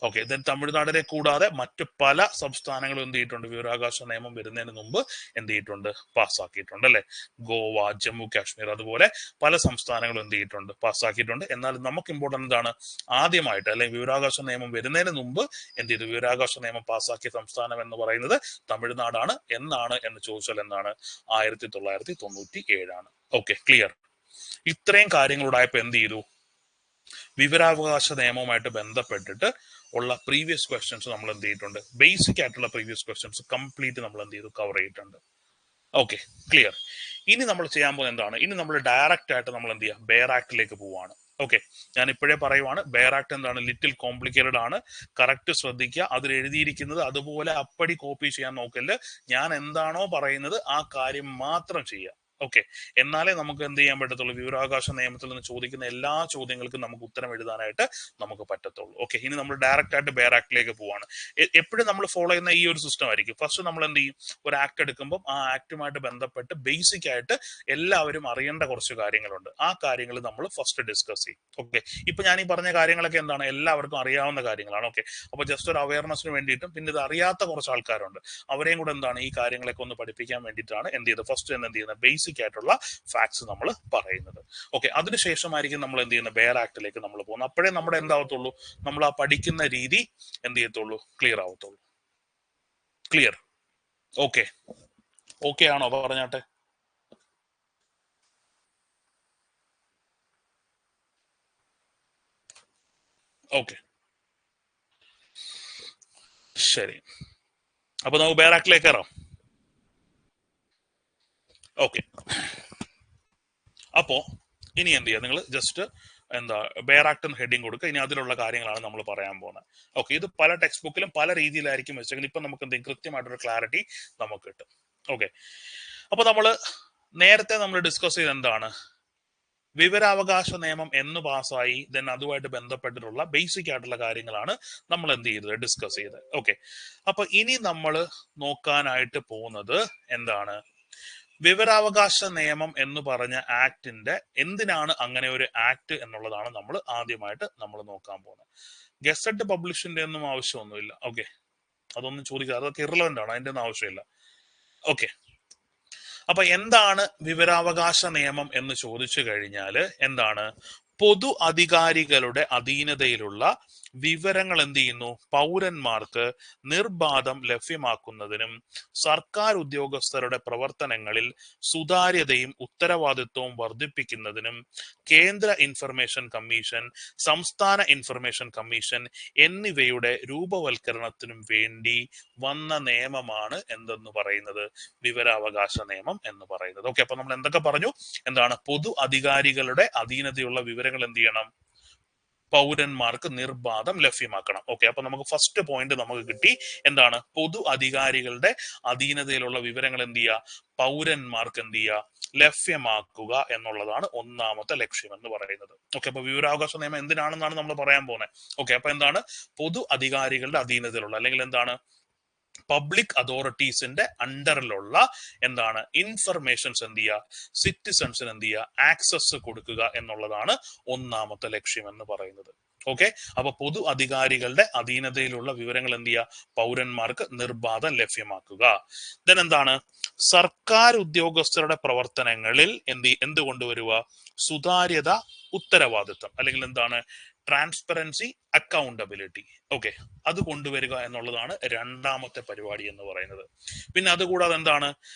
Speaker 1: ഓക്കെ, ദെൻ തമിഴ്നാടിനെ കൂടാതെ മറ്റു പല സംസ്ഥാനങ്ങളും എന്ത് ചെയ്തിട്ടുണ്ട്? വിവരാവകാശ നിയമം വരുന്നതിന് മുമ്പ് എന്ത് ചെയ്തിട്ടുണ്ട്? പാസ്സാക്കിയിട്ടുണ്ട് അല്ലെ? ഗോവ, ജമ്മു കാശ്മീർ, അതുപോലെ പല സംസ്ഥാനങ്ങളും എന്ത് ചെയ്തിട്ടുണ്ട്? പാസ്സാക്കിയിട്ടുണ്ട്. എന്നാൽ നമുക്ക് ഇമ്പോർട്ടന്റ് എന്താണ്? ആദ്യമായിട്ട്, അല്ലെങ്കിൽ വിവരാവകാശ നിയമം വരുന്നതിന് മുമ്പ് എന്ത് ചെയ്തു? വിവരാവകാശ നിയമം പാസ്സാക്കിയ സംസ്ഥാനം എന്ന് പറയുന്നത് തമിഴ്നാടാണ്. എന്നാണ് എന്ന് ചോദിച്ചാൽ എന്താണ്? 1997. Okay, clear. ഇത്രയും കാര്യങ്ങളുണ്ടായപ്പോ എന്ത് ചെയ്തു? വിവരാവകാശ നിയമവുമായിട്ട് ബന്ധപ്പെട്ടിട്ട് ഉള്ള പ്രീവിയസ് ക്വസ്റ്റ്യൻസ് നമ്മൾ എന്ത് ചെയ്തിട്ടുണ്ട്, ബേസിക് ആയിട്ടുള്ള പ്രീവിയസ് ക്വസ്റ്റ്യൻസ് കംപ്ലീറ്റ് നമ്മൾ എന്ത് ചെയ്തു, കവർ ചെയ്തിട്ടുണ്ട്. Okay, clear. ഇനി നമ്മൾ ചെയ്യാൻ പോകുന്നത് എന്താണ്, ഇനി നമ്മൾ ഡയറക്റ്റ് ആയിട്ട് നമ്മൾ എന്ത് ചെയ്യുക, ബെയർ ആക്ടിലേക്ക് പോവാണ്. ഓക്കെ, ഞാൻ ഇപ്പോഴേ പറയുവാണ്, ബെയർ ആക്ട് എന്താണ്, ലിറ്റിൽ കോംപ്ലിക്കേറ്റഡ് ആണ്. കറക്റ്റ് ശ്രദ്ധിക്കുക, അതിൽ എഴുതിയിരിക്കുന്നത് അതുപോലെ അപ്പടി കോപ്പി ചെയ്യാൻ നോക്കല്. ഞാൻ എന്താണോ പറയുന്നത് ആ കാര്യം മാത്രം ചെയ്യുക. ഓക്കെ, എന്നാലേ നമുക്ക് എന്ത് ചെയ്യാൻ പറ്റത്തുള്ളൂ, വിവരാവകാശ നിയമത്തിൽ നിന്ന് ചോദിക്കുന്ന എല്ലാ ചോദ്യങ്ങൾക്കും നമുക്ക് ഉത്തരം എഴുതാനായിട്ട് നമുക്ക് പറ്റത്തുള്ളൂ. ഓക്കെ, ഇനി നമ്മൾ ഡയറക്റ്റ് ആയിട്ട് ബെയർ ആക്ടിലേക്ക് പോവാണ്. എപ്പോഴും നമ്മൾ ഫോളോ ചെയ്യുന്ന ഈ ഒരു സിസ്റ്റം ആയിരിക്കും. ഫസ്റ്റ് നമ്മൾ എന്ത് ചെയ്യും, ഒരു ആക്ട് എടുക്കുമ്പോൾ ആ ആക്ടുമായിട്ട് ബന്ധപ്പെട്ട് ബേസിക് ആയിട്ട് എല്ലാവരും അറിയേണ്ട കുറച്ച് കാര്യങ്ങളുണ്ട്. ആ കാര്യങ്ങൾ നമ്മൾ ഫസ്റ്റ് ഡിസ്കസ് ചെയ്യും. ഓക്കെ, ഇപ്പൊ ഞാൻ ഈ പറഞ്ഞ കാര്യങ്ങളൊക്കെ എന്താണ്, എല്ലാവർക്കും അറിയാവുന്ന കാര്യങ്ങളാണ്. ഓക്കെ, അപ്പൊ ജസ്റ്റ് ഒരു അവയർനെസ്സിന് വേണ്ടിയിട്ടും പിന്നെ ഇത് അറിയാത്ത കുറച്ച് ആൾക്കാരുണ്ട്, അവരെയും കൂടെ എന്താണ് ഈ കാര്യങ്ങളൊക്കെ ഒന്ന് പഠിപ്പിക്കാൻ വേണ്ടിയിട്ടാണ് എന്ത് ചെയ്തത്, ഫസ്റ്റ് തന്നെ എന്ത് ചെയ്യുന്നത്, ബേസിക് ആയിട്ടുള്ള ഫാക്ട്സ് നമ്മൾ പറയുന്നത്. ഓക്കെ, അതിനുശേഷമായിരിക്കും നമ്മൾ എന്ത് ചെയ്യുന്നത്, ബെയർ ആക്ടിലേക്ക് നമ്മൾ പോകുന്നത്. അപ്പോഴേ നമ്മുടെ എന്താവത്തുള്ളൂ, നമ്മൾ ആ പഠിക്കുന്ന രീതി എന്ത് ചെയ്യത്തുള്ളൂ, ക്ലിയർ ആവത്തുള്ളൂ. ക്ലിയർ? ഓക്കെ, ഓക്കെ ആണോ, പറഞ്ഞാട്ടെ. ഓക്കെ, ശരി. അപ്പൊ നമുക്ക് ബെയർ ആക്ടിലേക്ക് കയറാം. ഓക്കെ, അപ്പോ ഇനി എന്ത് ചെയ്യാം, നിങ്ങൾ ജസ്റ്റ് എന്താ ബെയർ ആക്ട് എന്ന് ഹെഡിങ് കൊടുക്കുക. ഇനി അതിലുള്ള കാര്യങ്ങളാണ് നമ്മൾ പറയാൻ പോകുന്നത്. ഓക്കെ, ഇത് പല ടെക്സ്റ്റ് ബുക്കിലും പല രീതിയിലായിരിക്കും വെച്ചെങ്കിൽ ഇപ്പൊ നമുക്ക് എന്തെങ്കിലും കൃത്യമായിട്ടൊരു ക്ലാരിറ്റി നമുക്ക് കിട്ടും. ഓക്കെ, അപ്പൊ നമ്മൾ നേരത്തെ നമ്മൾ ഡിസ്കസ് ചെയ്ത് എന്താണ്, വിവരാവകാശ നിയമം എന്ന് പാസ്സായി, ദെൻ അതുമായിട്ട് ബന്ധപ്പെട്ടിട്ടുള്ള ബേസിക് ആയിട്ടുള്ള കാര്യങ്ങളാണ് നമ്മൾ എന്ത് ചെയ്തത്, ഡിസ്കസ് ചെയ്തത്. ഓക്കെ, അപ്പൊ ഇനി നമ്മൾ നോക്കാനായിട്ട് പോകുന്നത് എന്താണ്, വിവരാവകാശ നിയമം എന്ന് പറഞ്ഞ ആക്ടിന്റെ എന്തിനാണ് അങ്ങനെ ഒരു ആക്ട് എന്നുള്ളതാണ് നമ്മൾ ആദ്യമായിട്ട് നമ്മൾ നോക്കാൻ പോകുന്നത്. ഗസറ്റ് പബ്ലിഷിന്റെ ഒന്നും ആവശ്യമൊന്നുമില്ല. ഓക്കെ, അതൊന്നും ചോദിക്കുക, അതൊക്കെ ഇറലവന്റ് ആണ്, അതിന്റെ ഒന്നും ആവശ്യമില്ല. ഓക്കെ, അപ്പൊ എന്താണ് വിവരാവകാശ നിയമം എന്ന് ചോദിച്ചു കഴിഞ്ഞാൽ എന്താണ്, പൊതു അധികാരികളുടെ അധീനതയിലുള്ള വിവരങ്ങൾ എന്ത് ചെയ്യുന്നു, പൗരന്മാർക്ക് നിർബാധം ലഭ്യമാക്കുന്നതിനും സർക്കാർ ഉദ്യോഗസ്ഥരുടെ പ്രവർത്തനങ്ങളിൽ സുതാര്യതയും ഉത്തരവാദിത്വവും വർദ്ധിപ്പിക്കുന്നതിനും കേന്ദ്ര ഇൻഫർമേഷൻ കമ്മീഷൻ, സംസ്ഥാന ഇൻഫർമേഷൻ കമ്മീഷൻ എന്നിവയുടെ രൂപവൽക്കരണത്തിനും വേണ്ടി വന്ന നിയമമാണ് എന്തെന്ന് പറയുന്നത്, വിവരാവകാശ നിയമം എന്ന് പറയുന്നത്. ഓക്കെ, അപ്പൊ നമ്മൾ എന്തൊക്കെ പറഞ്ഞു, എന്താണ്, പൊതു അധികാരികളുടെ അധീനതയുള്ള വിവരങ്ങൾ എന്ത് ചെയ്യണം, പൗരന്മാർക്ക് നിർബാധം ലഭ്യമാക്കണം. ഓക്കെ, അപ്പൊ നമുക്ക് ഫസ്റ്റ് പോയിന്റ് നമുക്ക് കിട്ടി, എന്താണ്, പൊതു അധികാരികളുടെ അധീനതയിലുള്ള വിവരങ്ങൾ എന്ത് ചെയ്യുക, പൗരന്മാർക്ക് എന്ത് ചെയ്യുക, ലഭ്യമാക്കുക എന്നുള്ളതാണ് ഒന്നാമത്തെ ലക്ഷ്യം എന്ന് പറയുന്നത്. ഓക്കെ, അപ്പൊ വിവരാവകാശ നിയമം എന്തിനാണെന്നാണ് നമ്മൾ പറയാൻ പോകുന്നത്. ഓക്കെ, അപ്പൊ എന്താണ്, പൊതു അധികാരികളുടെ അധീനതയിലുള്ള അല്ലെങ്കിൽ എന്താണ്, പബ്ലിക് അതോറിറ്റീസിന്റെ അണ്ടറിലുള്ള എന്താണ്, ഇൻഫർമേഷൻസ് എന്ത് ചെയ്യുക, സിറ്റിസൺസിന് എന്ത് ചെയ്യുക, ആക്സസ് കൊടുക്കുക എന്നുള്ളതാണ് ഒന്നാമത്തെ ലക്ഷ്യം എന്ന് പറയുന്നത്. ഓക്കെ, അപ്പൊ പൊതു അധികാരികളുടെ അധീനതയിലുള്ള വിവരങ്ങൾ എന്ത് ചെയ്യുക, പൗരന്മാർക്ക് നിർബാധം ലഭ്യമാക്കുക. ദെൻ എന്താണ്, സർക്കാർ ഉദ്യോഗസ്ഥരുടെ പ്രവർത്തനങ്ങളിൽ എന്ത് കൊണ്ടുവരിക, സുതാര്യത, ഉത്തരവാദിത്വം അല്ലെങ്കിൽ എന്താണ്, ട്രാൻസ്പെറൻസി, അക്കൗണ്ടബിലിറ്റി. ഓക്കെ, അത് കൊണ്ടുവരിക എന്നുള്ളതാണ് രണ്ടാമത്തെ പരിപാടി എന്ന് പറയുന്നത്. പിന്നെ അതുകൂടാതെ എന്താണ്,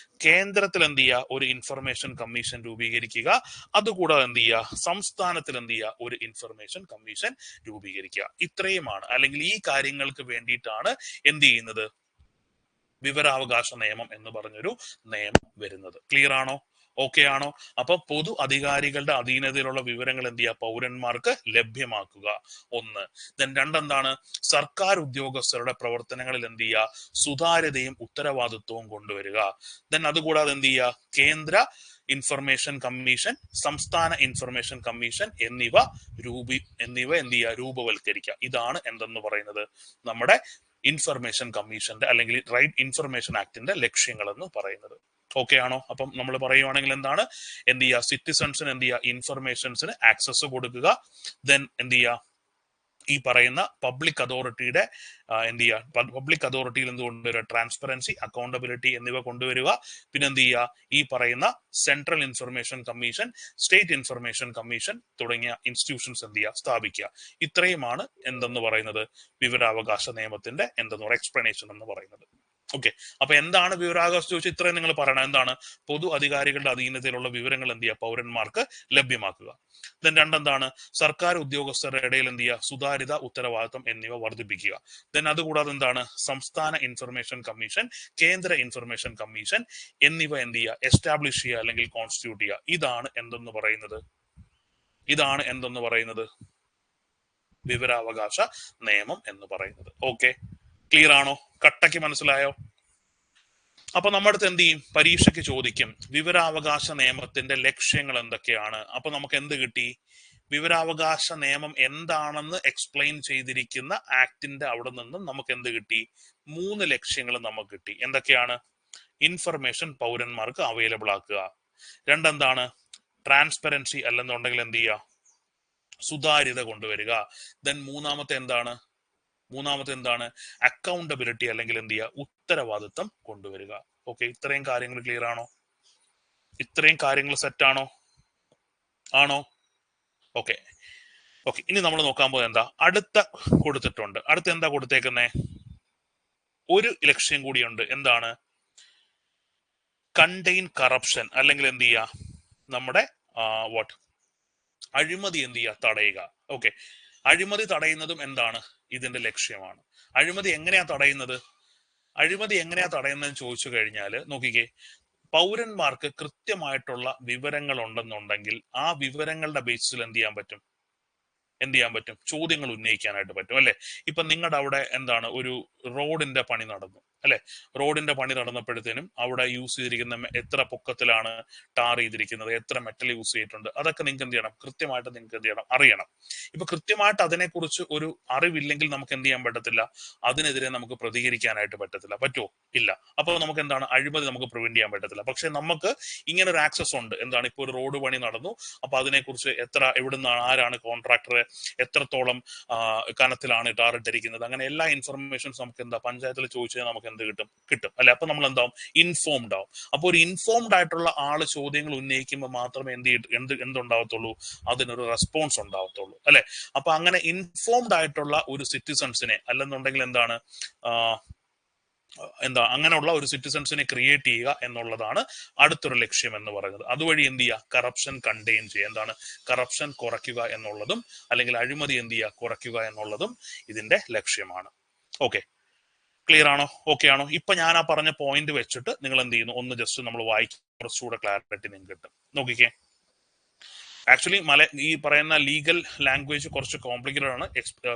Speaker 1: കേന്ദ്രത്തിൽ എന്ത് ചെയ്യുക, ഒരു ഇൻഫർമേഷൻ കമ്മീഷൻ രൂപീകരിക്കുക. അതുകൂടാതെ എന്ത് ചെയ്യുക, സംസ്ഥാനത്തിൽ എന്ത് ചെയ്യുക, ഒരു ഇൻഫർമേഷൻ കമ്മീഷൻ രൂപീകരിക്കുക. ഇത്രയുമാണ്, അല്ലെങ്കിൽ ഈ കാര്യങ്ങൾക്ക് വേണ്ടിയിട്ടാണ് എന്ത് ചെയ്യുന്നത്, വിവരാവകാശ നിയമം എന്ന് പറഞ്ഞൊരു നിയമം വരുന്നത്. ക്ലിയർ ആണോ? ഓക്കെ ആണോ? അപ്പൊ പൊതു അധികാരികളുടെ അധീനതയിലുള്ള വിവരങ്ങൾ എന്ത് ചെയ്യുക, പൗരന്മാർക്ക് ലഭ്യമാക്കുക, ഒന്ന്. ദെൻ രണ്ടെന്താണ്, സർക്കാർ ഉദ്യോഗസ്ഥരുടെ പ്രവർത്തനങ്ങളിൽ എന്ത് ചെയ്യുക, സുതാര്യതയും ഉത്തരവാദിത്വവും കൊണ്ടുവരിക. ദെൻ അതുകൂടാതെ എന്ത് ചെയ്യുക, കേന്ദ്ര ഇൻഫർമേഷൻ കമ്മീഷൻ, സംസ്ഥാന ഇൻഫർമേഷൻ കമ്മീഷൻ എന്നിവ എന്ത് ചെയ്യുക, രൂപവൽക്കരിക്കുക. ഇതാണ് എന്തെന്ന് പറയുന്നത്, നമ്മുടെ ഇൻഫർമേഷൻ കമ്മീഷന്റെ അല്ലെങ്കിൽ റൈറ്റ് ഇൻഫർമേഷൻ ആക്ടിന്റെ ലക്ഷ്യങ്ങൾ എന്ന് പറയുന്നത്. ഓക്കെ ആണോ? അപ്പം നമ്മൾ പറയുവാണെങ്കിൽ എന്താണ്, എന്ത് ചെയ്യുക, സിറ്റിസൺസിന് എന്ത് ചെയ്യുക, ഇൻഫർമേഷൻസിന് ആക്സസ് കൊടുക്കുക. ദെൻ എന്ത് ചെയ്യുക, ഈ പറയുന്ന പബ്ലിക് അതോറിറ്റിയുടെ എന്ത് ചെയ്യുക, പബ്ലിക് അതോറിറ്റിയിൽ എന്ത് കൊണ്ടുവരിക, ട്രാൻസ്പെറൻസി, അക്കൗണ്ടബിലിറ്റി എന്നിവ കൊണ്ടുവരിക. പിന്നെ എന്ത് ചെയ്യുക, ഈ പറയുന്ന central information commission, state information commission തുടങ്ങിയ ഇൻസ്റ്റിറ്റ്യൂഷൻസ് എന്ത് ചെയ്യുക, സ്ഥാപിക്കുക. ഇത്രയുമാണ് എന്തെന്ന് പറയുന്നത്, വിവരാവകാശ നിയമത്തിന്റെ എന്തെന്ന് പറയുക, എക്സ്പ്ലനേഷൻ എന്ന് പറയുന്നത്. ഓക്കെ, അപ്പൊ എന്താണ് വിവരാവകാശം ചോദിച്ചാൽ ഇത്രയും നിങ്ങൾ പറയണം. എന്താണ്? പൊതു അധികാരികളുടെ അധീനതയിലുള്ള വിവരങ്ങൾ എന്ത് ചെയ്യുക? പൗരന്മാർക്ക് ലഭ്യമാക്കുക. ദെൻ രണ്ടെന്താണ്? സർക്കാർ ഉദ്യോഗസ്ഥരുടെ ഇടയിൽ എന്ത് ചെയ്യുക? സുതാര്യത, ഉത്തരവാദിത്തം എന്നിവ വർദ്ധിപ്പിക്കുക. ദെൻ അതുകൂടാതെ എന്താണ്? സംസ്ഥാന ഇൻഫർമേഷൻ കമ്മീഷൻ, കേന്ദ്ര ഇൻഫർമേഷൻ കമ്മീഷൻ എന്നിവ എന്ത് ചെയ്യുക? എസ്റ്റാബ്ലിഷ് ചെയ്യുക അല്ലെങ്കിൽ കോൺസ്റ്റിറ്റ്യൂട്ട് ചെയ്യുക. ഇതാണ് എന്തെന്ന് പറയുന്നത്? ഇതാണ് എന്തെന്ന് പറയുന്നത്? വിവരാവകാശ നിയമം എന്ന് പറയുന്നത്. ഓക്കെ, ക്ലിയർ ആണോ? കട്ടയ്ക്ക് മനസ്സിലായോ? അപ്പൊ നമ്മുടെ അടുത്ത് എന്ത് ചെയ്യും? പരീക്ഷയ്ക്ക് ചോദിക്കും വിവരാവകാശ നിയമത്തിന്റെ ലക്ഷ്യങ്ങൾ എന്തൊക്കെയാണ്. അപ്പൊ നമുക്ക് എന്ത് കിട്ടി? വിവരാവകാശ നിയമം എന്താണെന്ന് എക്സ്പ്ലെയിൻ ചെയ്തിരിക്കുന്ന ആക്ടിന്റെ അവിടെ നിന്നും നമുക്ക് എന്ത് കിട്ടി? 3 ലക്ഷ്യങ്ങൾ നമുക്ക് കിട്ടി. എന്തൊക്കെയാണ്? ഇൻഫർമേഷൻ പൗരന്മാർക്ക് അവൈലബിൾ ആക്കുക. രണ്ടെന്താണ്? ട്രാൻസ്പെറൻസി അല്ലെന്നുണ്ടെങ്കിൽ എന്ത് ചെയ്യുക? സുതാര്യത കൊണ്ടുവരിക. ദെൻ മൂന്നാമത്തെ എന്താണ്? അക്കൗണ്ടബിലിറ്റി അല്ലെങ്കിൽ എന്ത് ചെയ്യുക? ഉത്തരവാദിത്തം കൊണ്ടുവരിക. ഓക്കെ, ഇത്രയും കാര്യങ്ങൾ ക്ലിയർ ആണോ? ഇത്രയും കാര്യങ്ങൾ സെറ്റ് ആണോ? ഓക്കെ. ഇനി നമ്മൾ നോക്കാൻ പോകുന്നത് എന്താ? അടുത്ത കൊടുത്തിട്ടുണ്ട്. അടുത്ത എന്താ കൊടുത്തേക്കുന്നേ? ഒരു ലക്ഷ്യം കൂടിയുണ്ട്. എന്താണ്? കണ്ടെയ്ൻ കറപ്ഷൻ അല്ലെങ്കിൽ എന്ത് ചെയ്യുക? നമ്മുടെ അഴിമതി എന്ത് ചെയ്യുക? തടയുക. ഓക്കെ, അഴിമതി തടയുന്നതും എന്താണ്? ഇതിന്റെ ലക്ഷ്യമാണ്. അഴിമതി എങ്ങനെയാ തടയുന്നതെന്ന് ചോദിച്ചു കഴിഞ്ഞാൽ നോക്കിക്കേ, പൗരന്മാർക്ക് കൃത്യമായിട്ടുള്ള വിവരങ്ങൾ ഉണ്ടെന്നുണ്ടെങ്കിൽ ആ വിവരങ്ങളുടെ ബേസിൽ എന്ത് ചെയ്യാൻ പറ്റും? ചോദ്യങ്ങൾ ഉന്നയിക്കാനായിട്ട് പറ്റും അല്ലെ? ഇപ്പൊ നിങ്ങളുടെ അവിടെ എന്താണ്? ഒരു റോഡിന്റെ പണി നടന്നു അല്ലെ? റോഡിന്റെ പണി നടന്നപ്പോഴത്തേനും അവിടെ യൂസ് ചെയ്തിരിക്കുന്ന എത്ര പൊക്കത്തിലാണ് ടാർ ചെയ്തിരിക്കുന്നത്, എത്ര മെറ്റൽ യൂസ് ചെയ്തിട്ടുണ്ട്, അതൊക്കെ നിങ്ങൾക്ക് എന്ത് ചെയ്യണം? കൃത്യമായിട്ട് നിങ്ങൾക്ക് എന്ത് ചെയ്യണം? അറിയണം. ഇപ്പൊ കൃത്യമായിട്ട് അതിനെക്കുറിച്ച് ഒരു അറിവില്ലെങ്കിൽ നമുക്ക് എന്ത് ചെയ്യാൻ പറ്റത്തില്ല? അതിനെതിരെ നമുക്ക് പ്രതികരിക്കാനായിട്ട് പറ്റത്തില്ല. പറ്റുമോ? ഇല്ല. അപ്പൊ നമുക്ക് എന്താണ്? അഴിമതി നമുക്ക് പ്രിവെന്റ് ചെയ്യാൻ പറ്റത്തില്ല. പക്ഷെ നമുക്ക് ഇങ്ങനെ ഒരു ആക്സസ് ഉണ്ട്. എന്താണ്? ഇപ്പൊ ഒരു റോഡ് പണി നടന്നു, അപ്പൊ അതിനെക്കുറിച്ച് എവിടുന്നാണ്, ആരാണ് കോൺട്രാക്ടർ, എത്രത്തോളം കനത്തിലാണ് ടാർ ഇട്ടിരിക്കുന്നത്, അങ്ങനെ എല്ലാ ഇൻഫർമേഷൻസ് നമുക്ക് എന്താ പഞ്ചായത്തിൽ ചോദിച്ചാൽ നമുക്ക് എന്ത് കിട്ടും അല്ലെ? അപ്പൊ നമ്മൾ എന്താവും? ഇൻഫോംഡ് ആവും. അപ്പൊ ഒരു ഇൻഫോംഡ് ആയിട്ടുള്ള ആള് ചോദ്യങ്ങൾ ഉന്നയിക്കുമ്പോൾ മാത്രമേ എന്തുണ്ടാവത്തുള്ളൂ? അതിനൊരു റെസ്പോൺസ് ഉണ്ടാവത്തുള്ളൂ അല്ലെ? അപ്പൊ അങ്ങനെ ഇൻഫോംഡ് ആയിട്ടുള്ള ഒരു സിറ്റിസൺസിനെ അല്ലെന്നുണ്ടെങ്കിൽ അങ്ങനെയുള്ള ഒരു സിറ്റിസൺസിനെ ക്രിയേറ്റ് ചെയ്യുക എന്നുള്ളതാണ് അടുത്തൊരു ലക്ഷ്യം എന്ന് പറയുന്നത്. അതുവഴി എന്ത് ചെയ്യുക? കറപ്ഷൻ കണ്ടെയ്ൻ ചെയ്യുക. എന്താണ്? കറപ്ഷൻ കുറയ്ക്കുക എന്നുള്ളതും അല്ലെങ്കിൽ അഴിമതി എന്ത് ചെയ്യുക? കുറയ്ക്കുക എന്നുള്ളതും ഇതിന്റെ ലക്ഷ്യമാണ്. ഓക്കെ, ക്ലിയർ ആണോ? ഓക്കെ ആണോ? ഇപ്പൊ ഞാൻ ആ പറഞ്ഞ പോയിന്റ് വെച്ചിട്ട് നിങ്ങൾ എന്ത് ചെയ്യുന്നു? ഒന്ന് ജസ്റ്റ് നമ്മൾ വായിക്കും, കുറച്ചുകൂടെ ക്ലാരിറ്റി നിങ്ങൾക്ക് കിട്ടും. നോക്കിക്കേ, ആക്ച്വലി ഈ പറയുന്ന ലീഗൽ ലാംഗ്വേജ് കുറച്ച് കോംപ്ലിക്കേറ്റഡ് ആണ്.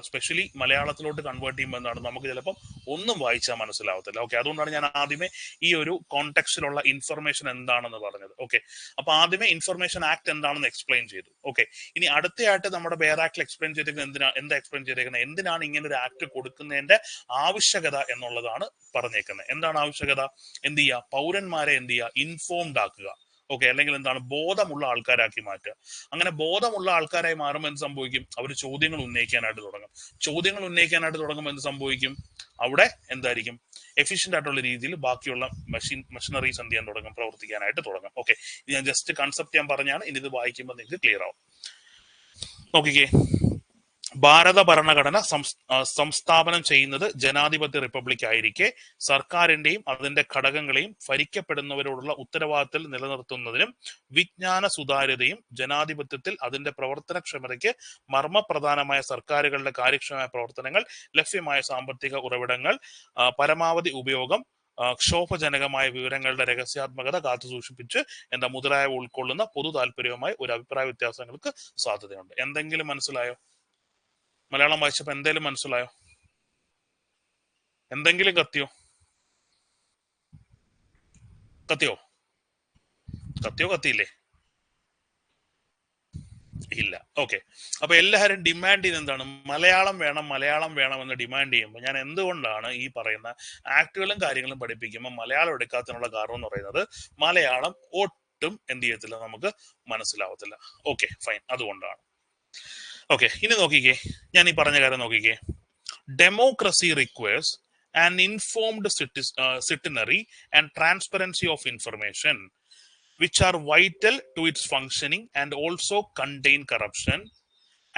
Speaker 1: എസ്പെഷ്യലി മലയാളത്തിലോട്ട് കൺവേർട്ട് ചെയ്യുമ്പോൾ എന്താണ്? നമുക്ക് ചിലപ്പോൾ ഒന്നും വായിച്ചാൽ മനസ്സിലാവത്തില്ല. ഓക്കെ, അതുകൊണ്ടാണ് ഞാൻ ആദ്യമേ ഈ ഒരു കോണ്ടെക്സ്റ്റിലുള്ള ഇൻഫർമേഷൻ എന്താണെന്ന് പറഞ്ഞത്. ഓക്കെ, അപ്പൊ ആദ്യമേ ഇൻഫർമേഷൻ ആക്ട് എന്താണെന്ന് എക്സ്പ്ലെയിൻ ചെയ്തു. ഓക്കെ, ഇനി അടുത്തയായിട്ട് നമ്മുടെ വേറെ ആക്ടിൽ എക്സ്പ്ലെയിൻ ചെയ്തേക്കുന്നത് എന്താ എക്സ്പ്ലെയിൻ ചെയ്തേക്കുന്നത്? എന്തിനാണ് ഇങ്ങനെ ഒരു ആക്ട് കൊടുക്കുന്നതിന്റെ ആവശ്യകത എന്നുള്ളതാണ് പറഞ്ഞേക്കുന്നത്. എന്താണ് ആവശ്യകത? എന്ത് ചെയ്യുക? പൗരന്മാരെ എന്ത് ചെയ്യുക? ഇൻഫോംഡ് ആക്കുക. ഓക്കെ, അല്ലെങ്കിൽ എന്താണ്? ബോധമുള്ള ആൾക്കാരാക്കി മാറ്റുക. അങ്ങനെ ബോധമുള്ള ആൾക്കാരായി മാറുമ്പോൾ എന്ത് സംഭവിക്കും? അവർ ചോദ്യങ്ങൾ ഉന്നയിക്കാനായിട്ട് തുടങ്ങുമ്പോൾ എന്ത് സംഭവിക്കും? അവിടെ എന്തായിരിക്കും? എഫിഷ്യന്റ് ആയിട്ടുള്ള രീതിയിൽ ബാക്കിയുള്ള മെഷീനറീസ് എന്ത് ചെയ്യാൻ തുടങ്ങും? പ്രവർത്തിക്കാനായിട്ട് തുടങ്ങും. ഓക്കെ, ഇത് ഞാൻ ജസ്റ്റ് കൺസെപ്റ്റ് ഞാൻ പറഞ്ഞാണ്. ഇനി ഇത് വായിക്കുമ്പോൾ നിങ്ങൾക്ക് ക്ലിയർ ആവും. നോക്കിക്കേ, ഭാരത ഭരണഘടന സംസ്ഥാപനം ചെയ്യുന്നത് ജനാധിപത്യ റിപ്പബ്ലിക് ആയിരിക്കെ സർക്കാരിന്റെയും അതിന്റെ ഘടകങ്ങളെയും ഭരിക്കപ്പെടുന്നവരോടുള്ള ഉത്തരവാദിത്തത്തിൽ നിലനിർത്തുന്നതിനും വിജ്ഞാന സുതാര്യതയും ജനാധിപത്യത്തിൽ അതിന്റെ പ്രവർത്തനക്ഷമതയ്ക്ക് മർമ്മപ്രധാനമായ സർക്കാരുകളുടെ കാര്യക്ഷമമായ പ്രവർത്തനങ്ങൾ, ലഭ്യമായ സാമ്പത്തിക ഉറവിടങ്ങൾ, പരമാവധി ഉപയോഗം, ക്ഷോഭജനകമായ വിവരങ്ങളുടെ രഹസ്യാത്മകത കാത്തുസൂക്ഷിപ്പിച്ച് മുതലായവ ഉൾക്കൊള്ളുന്ന പൊതു താല്പര്യവുമായി ഒരു അഭിപ്രായ വ്യത്യാസങ്ങൾക്ക് സാധ്യതയുണ്ട്. എന്തെങ്കിലും മനസ്സിലായോ? മലയാളം വായിച്ചപ്പോ എന്തെങ്കിലും മനസ്സിലായോ? എന്തെങ്കിലും കത്തിയില്ലേ? ഇല്ല. ഓക്കെ, അപ്പൊ എല്ലാവരും ഡിമാൻഡ് ചെയ്യുന്നത് എന്താണ്? മലയാളം വേണം എന്ന് ഡിമാൻഡ് ചെയ്യുമ്പോൾ ഞാൻ എന്തുകൊണ്ടാണ് ഈ പറയുന്ന ആക്ടുകളും കാര്യങ്ങളും പഠിപ്പിക്കുമ്പോൾ മലയാളം എടുക്കാത്തതിനുള്ള കാരണം എന്ന് പറയുന്നത്, മലയാളം ഒട്ടും എന്ത് ചെയ്യത്തില്ല, നമുക്ക് മനസ്സിലാവത്തില്ല. ഓക്കെ, ഫൈൻ, അതുകൊണ്ടാണ്. ഓക്കെ, ഇനി നോക്കിക്കേ, ഞാൻ ഈ പറഞ്ഞ കാര്യം നോക്കിക്കേ. Democracy requires an informed citizenry and transparency of information, which are vital to its functioning and also contain corruption,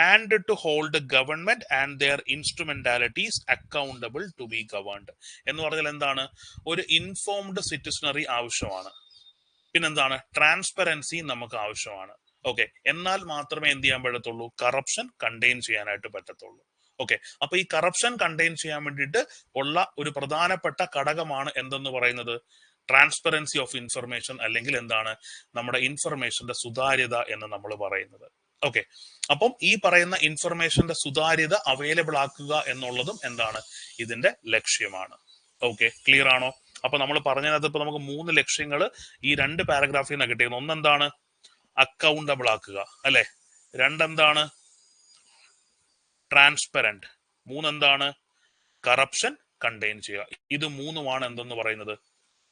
Speaker 1: and to hold the government and their instrumentalities accountable to be governed. എന്ന് പറഞ്ഞാൽ എന്താണ്? ഒരു ഇൻഫോംഡ് സിറ്റിസണറി ആവശ്യമാണ്. പിന്നെന്താണ്? ട്രാൻസ്പെറൻസി നമുക്ക് ആവശ്യമാണ്. ഓക്കെ, എന്നാൽ മാത്രമേ എന്ത് ചെയ്യാൻ പറ്റത്തുള്ളൂ? കറപ്ഷൻ കണ്ടെയ്ൻ ചെയ്യാനായിട്ട് പറ്റത്തുള്ളൂ. ഓക്കെ, അപ്പൊ ഈ കറപ്ഷൻ കണ്ടെയ്ൻ ചെയ്യാൻ വേണ്ടിയിട്ട് ഉള്ള ഒരു പ്രധാനപ്പെട്ട ഘടകമാണ് എന്തെന്ന് പറയുന്നത്? ട്രാൻസ്പെറൻസി ഓഫ് ഇൻഫർമേഷൻ, അല്ലെങ്കിൽ എന്താണ്? നമ്മുടെ ഇൻഫർമേഷന്റെ സുതാര്യത എന്ന് നമ്മൾ പറയുന്നത്. ഓക്കെ, അപ്പം ഈ പറയുന്ന ഇൻഫർമേഷന്റെ സുതാര്യത അവൈലബിൾ ആക്കുക എന്നുള്ളതും എന്താണ്? ഇതിന്റെ ലക്ഷ്യമാണ്. ഓക്കെ, ക്ലിയർ ആണോ? അപ്പൊ നമ്മൾ പറഞ്ഞതിനകത്ത് ഇപ്പൊ നമുക്ക് 3 ലക്ഷ്യങ്ങൾ ഈ 2 പാരഗ്രാഫിൽ നിന്ന് കിട്ടിയത്. ഒന്നെന്താണ്? അക്കൗണ്ടബിൾ ആക്കുക, അല്ലെ? രണ്ടെന്താണ്? ട്രാൻസ്പെറന്റ്. മൂന്നെന്താണ്? കറപ്ഷൻ കണ്ടെയ്ൻ ചെയ്യുക. ഇത് മൂന്നുമാണ് എന്തെന്ന് പറയുന്നത്?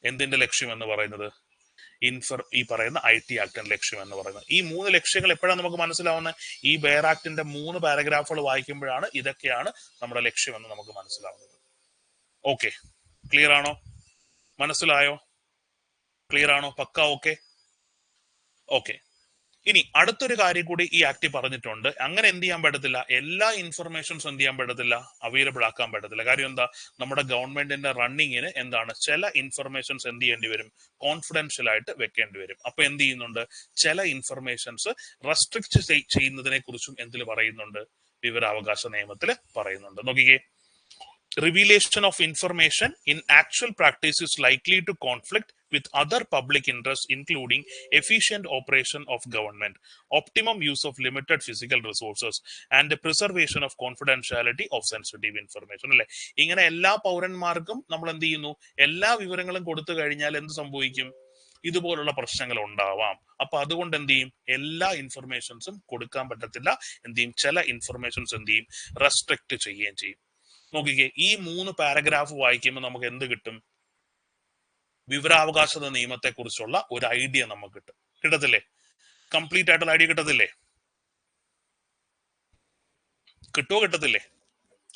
Speaker 1: എന്തിന്റെ ലക്ഷ്യം എന്ന് പറയുന്നത്? ഈ പറയുന്ന IT ആക്ടിന്റെ ലക്ഷ്യം എന്ന് പറയുന്നത്. ഈ 3 ലക്ഷ്യങ്ങൾ എപ്പോഴാണ് നമുക്ക് മനസ്സിലാവുന്നത്? ഈ ബെയർ ആക്ടിന്റെ 3 പാരഗ്രാഫുകൾ വായിക്കുമ്പോഴാണ് ഇതൊക്കെയാണ് നമ്മുടെ ലക്ഷ്യം എന്ന് നമുക്ക് മനസ്സിലാവുന്നത്. ഓക്കെ, ക്ലിയർ ആണോ? മനസ്സിലായോ? ക്ലിയർ ആണോ? പക്ക ഓക്കെ? ഓക്കെ, ഇനി അടുത്തൊരു കാര്യം കൂടി ഈ ആക്ട് പറഞ്ഞിട്ടുണ്ട്. അങ്ങനെ എന്ത് ചെയ്യാൻ പറ്റത്തില്ല? എല്ലാ ഇൻഫർമേഷൻസ് എന്ത് ചെയ്യാൻ പറ്റത്തില്ല? അവൈലബിൾ ആക്കാൻ പറ്റത്തില്ല. കാര്യം എന്താ? നമ്മുടെ ഗവൺമെന്റിന്റെ റണ്ണിങ്ങിന് എന്താണ്? ചില ഇൻഫർമേഷൻസ് എന്ത് ചെയ്യേണ്ടി വരും? കോൺഫിഡൻഷ്യൽ ആയിട്ട് വെക്കേണ്ടി വരും. അപ്പൊ എന്ത് ചെയ്യുന്നുണ്ട്? ചില ഇൻഫർമേഷൻസ് റെസ്ട്രിക്ട് ചെയ്യുന്നതിനെ കുറിച്ചും എന്തിൽ പറയുന്നുണ്ട്? വിവരാവകാശ നിയമത്തിൽ പറയുന്നുണ്ട്. നോക്കിക്കേ, revelation of information in actual practice is likely to conflict with other public interests, including efficient operation of government, optimum use of limited physical resources, and the preservation of confidentiality of sensitive information. അല്ലെ? ഇങ്ങനെ എല്ലാ പൗരന്മാർക്കും നമ്മൾ എന്ത് ചെയ്യുന്നു? എല്ലാ വിവരങ്ങളും കൊടുത്തു കഴിഞ്ഞാൽ എന്ത് സംഭവിക്കും? ഇതുപോലുള്ള പ്രശ്നങ്ങൾ ഉണ്ടാവാം. അപ്പൊ അതുകൊണ്ട് എന്ത് ചെയ്യും? എല്ലാ ഇൻഫർമേഷൻസും കൊടുക്കാൻ പറ്റത്തില്ല. എന്ത് ചെയ്യും? ചില ഇൻഫർമേഷൻസ് എന്ത് ചെയ്യും? റെസ്ട്രിക്ട് ചെയ്യുകയും ചെയ്യും. നോക്കിക്കേ, ഈ 3 പാരഗ്രാഫ് വായിക്കുമ്പോൾ നമുക്ക് എന്ത് കിട്ടും? വിവരാവകാശ നിയമത്തെ കുറിച്ചുള്ള ഒരു ഐഡിയ നമുക്ക് കിട്ടും. കിട്ടത്തില്ലേ? കംപ്ലീറ്റ് ആയിട്ടുള്ള ഐഡിയ കിട്ടത്തില്ലേ? കിട്ടുമോ? കിട്ടത്തില്ലേ?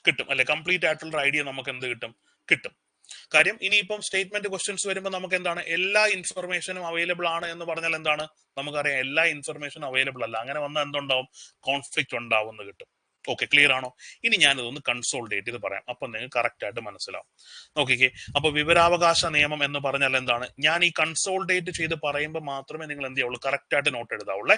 Speaker 1: കിട്ടും അല്ലെ? കംപ്ലീറ്റ് ആയിട്ടുള്ള ഐഡിയ നമുക്ക് എന്ത് കിട്ടും? കിട്ടും. കാര്യം ഇനിയിപ്പം സ്റ്റേറ്റ്മെന്റ് ക്വസ്റ്റ്യൻസ് വരുമ്പോൾ നമുക്ക് എന്താണ്? എല്ലാ ഇൻഫർമേഷനും അവൈലബിൾ ആണ് എന്ന് പറഞ്ഞാൽ എന്താണ്? നമുക്കറിയാം എല്ലാ ഇൻഫർമേഷനും അവൈലബിൾ അല്ല. അങ്ങനെ വന്നാൽ എന്തുണ്ടാവും? കോൺഫ്ലിക്റ്റ് ഉണ്ടാവും എന്ന് കിട്ടും. ഓക്കെ, ക്ലിയർ ആണോ? ഇനി ഞാനിതൊന്ന് കൺസോൾഡേറ്റ് ചെയ്ത് പറയാം. അപ്പൊ നിങ്ങൾക്ക് കറക്റ്റ് ആയിട്ട് മനസ്സിലാവും. നോക്കിക്കേ, അപ്പൊ വിവരാവകാശ നിയമം എന്ന് പറഞ്ഞാൽ എന്താണ്? ഞാൻ ഈ കൺസോൾഡേറ്റ് ചെയ്ത് പറയുമ്പോൾ മാത്രമേ നിങ്ങൾ എന്ത് ചെയ്യുള്ളൂ? കറക്റ്റ് ആയിട്ട് നോട്ട് എഴുതാവുള്ളേ.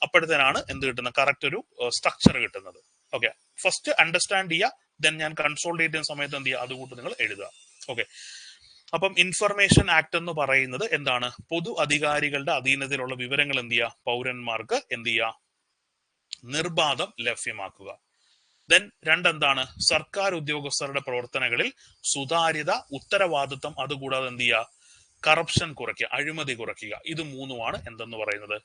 Speaker 1: അപ്പോഴത്തേനാണ് എന്ത് കിട്ടുന്നത്? കറക്റ്റ് ഒരു സ്ട്രക്ചർ കിട്ടുന്നത്. ഓക്കെ, ഫസ്റ്റ് അണ്ടർസ്റ്റാൻഡ് ചെയ്യുക, ദെൻ ഞാൻ കൺസോൾഡേറ്റ് ചെയ്യുന്ന സമയത്ത് എന്ത് ചെയ്യുക? അതുകൂട്ട് നിങ്ങൾ എഴുതുക. ഓക്കെ, അപ്പം ഇൻഫർമേഷൻ ആക്ട് എന്ന് പറയുന്നത് എന്താണ്? പൊതു അധികാരികളുടെ അധീനതയിലുള്ള വിവരങ്ങൾ എന്ത് ചെയ്യുക? പൗരന്മാർക്ക് എന്ത് ചെയ്യുക? നിർബാധം ലഭ്യമാക്കുക. ദെൻ രണ്ടെന്താണ്? സർക്കാർ ഉദ്യോഗസ്ഥരുടെ പ്രവർത്തനങ്ങളിൽ സുതാര്യത, ഉത്തരവാദിത്വം, അതുകൂടാതെ എന്ത് ചെയ്യുക? കറപ്ഷൻ കുറയ്ക്കുക, അഴിമതി കുറയ്ക്കുക. ഇത് മൂന്നുമാണ് എന്തെന്ന് പറയുന്നത്?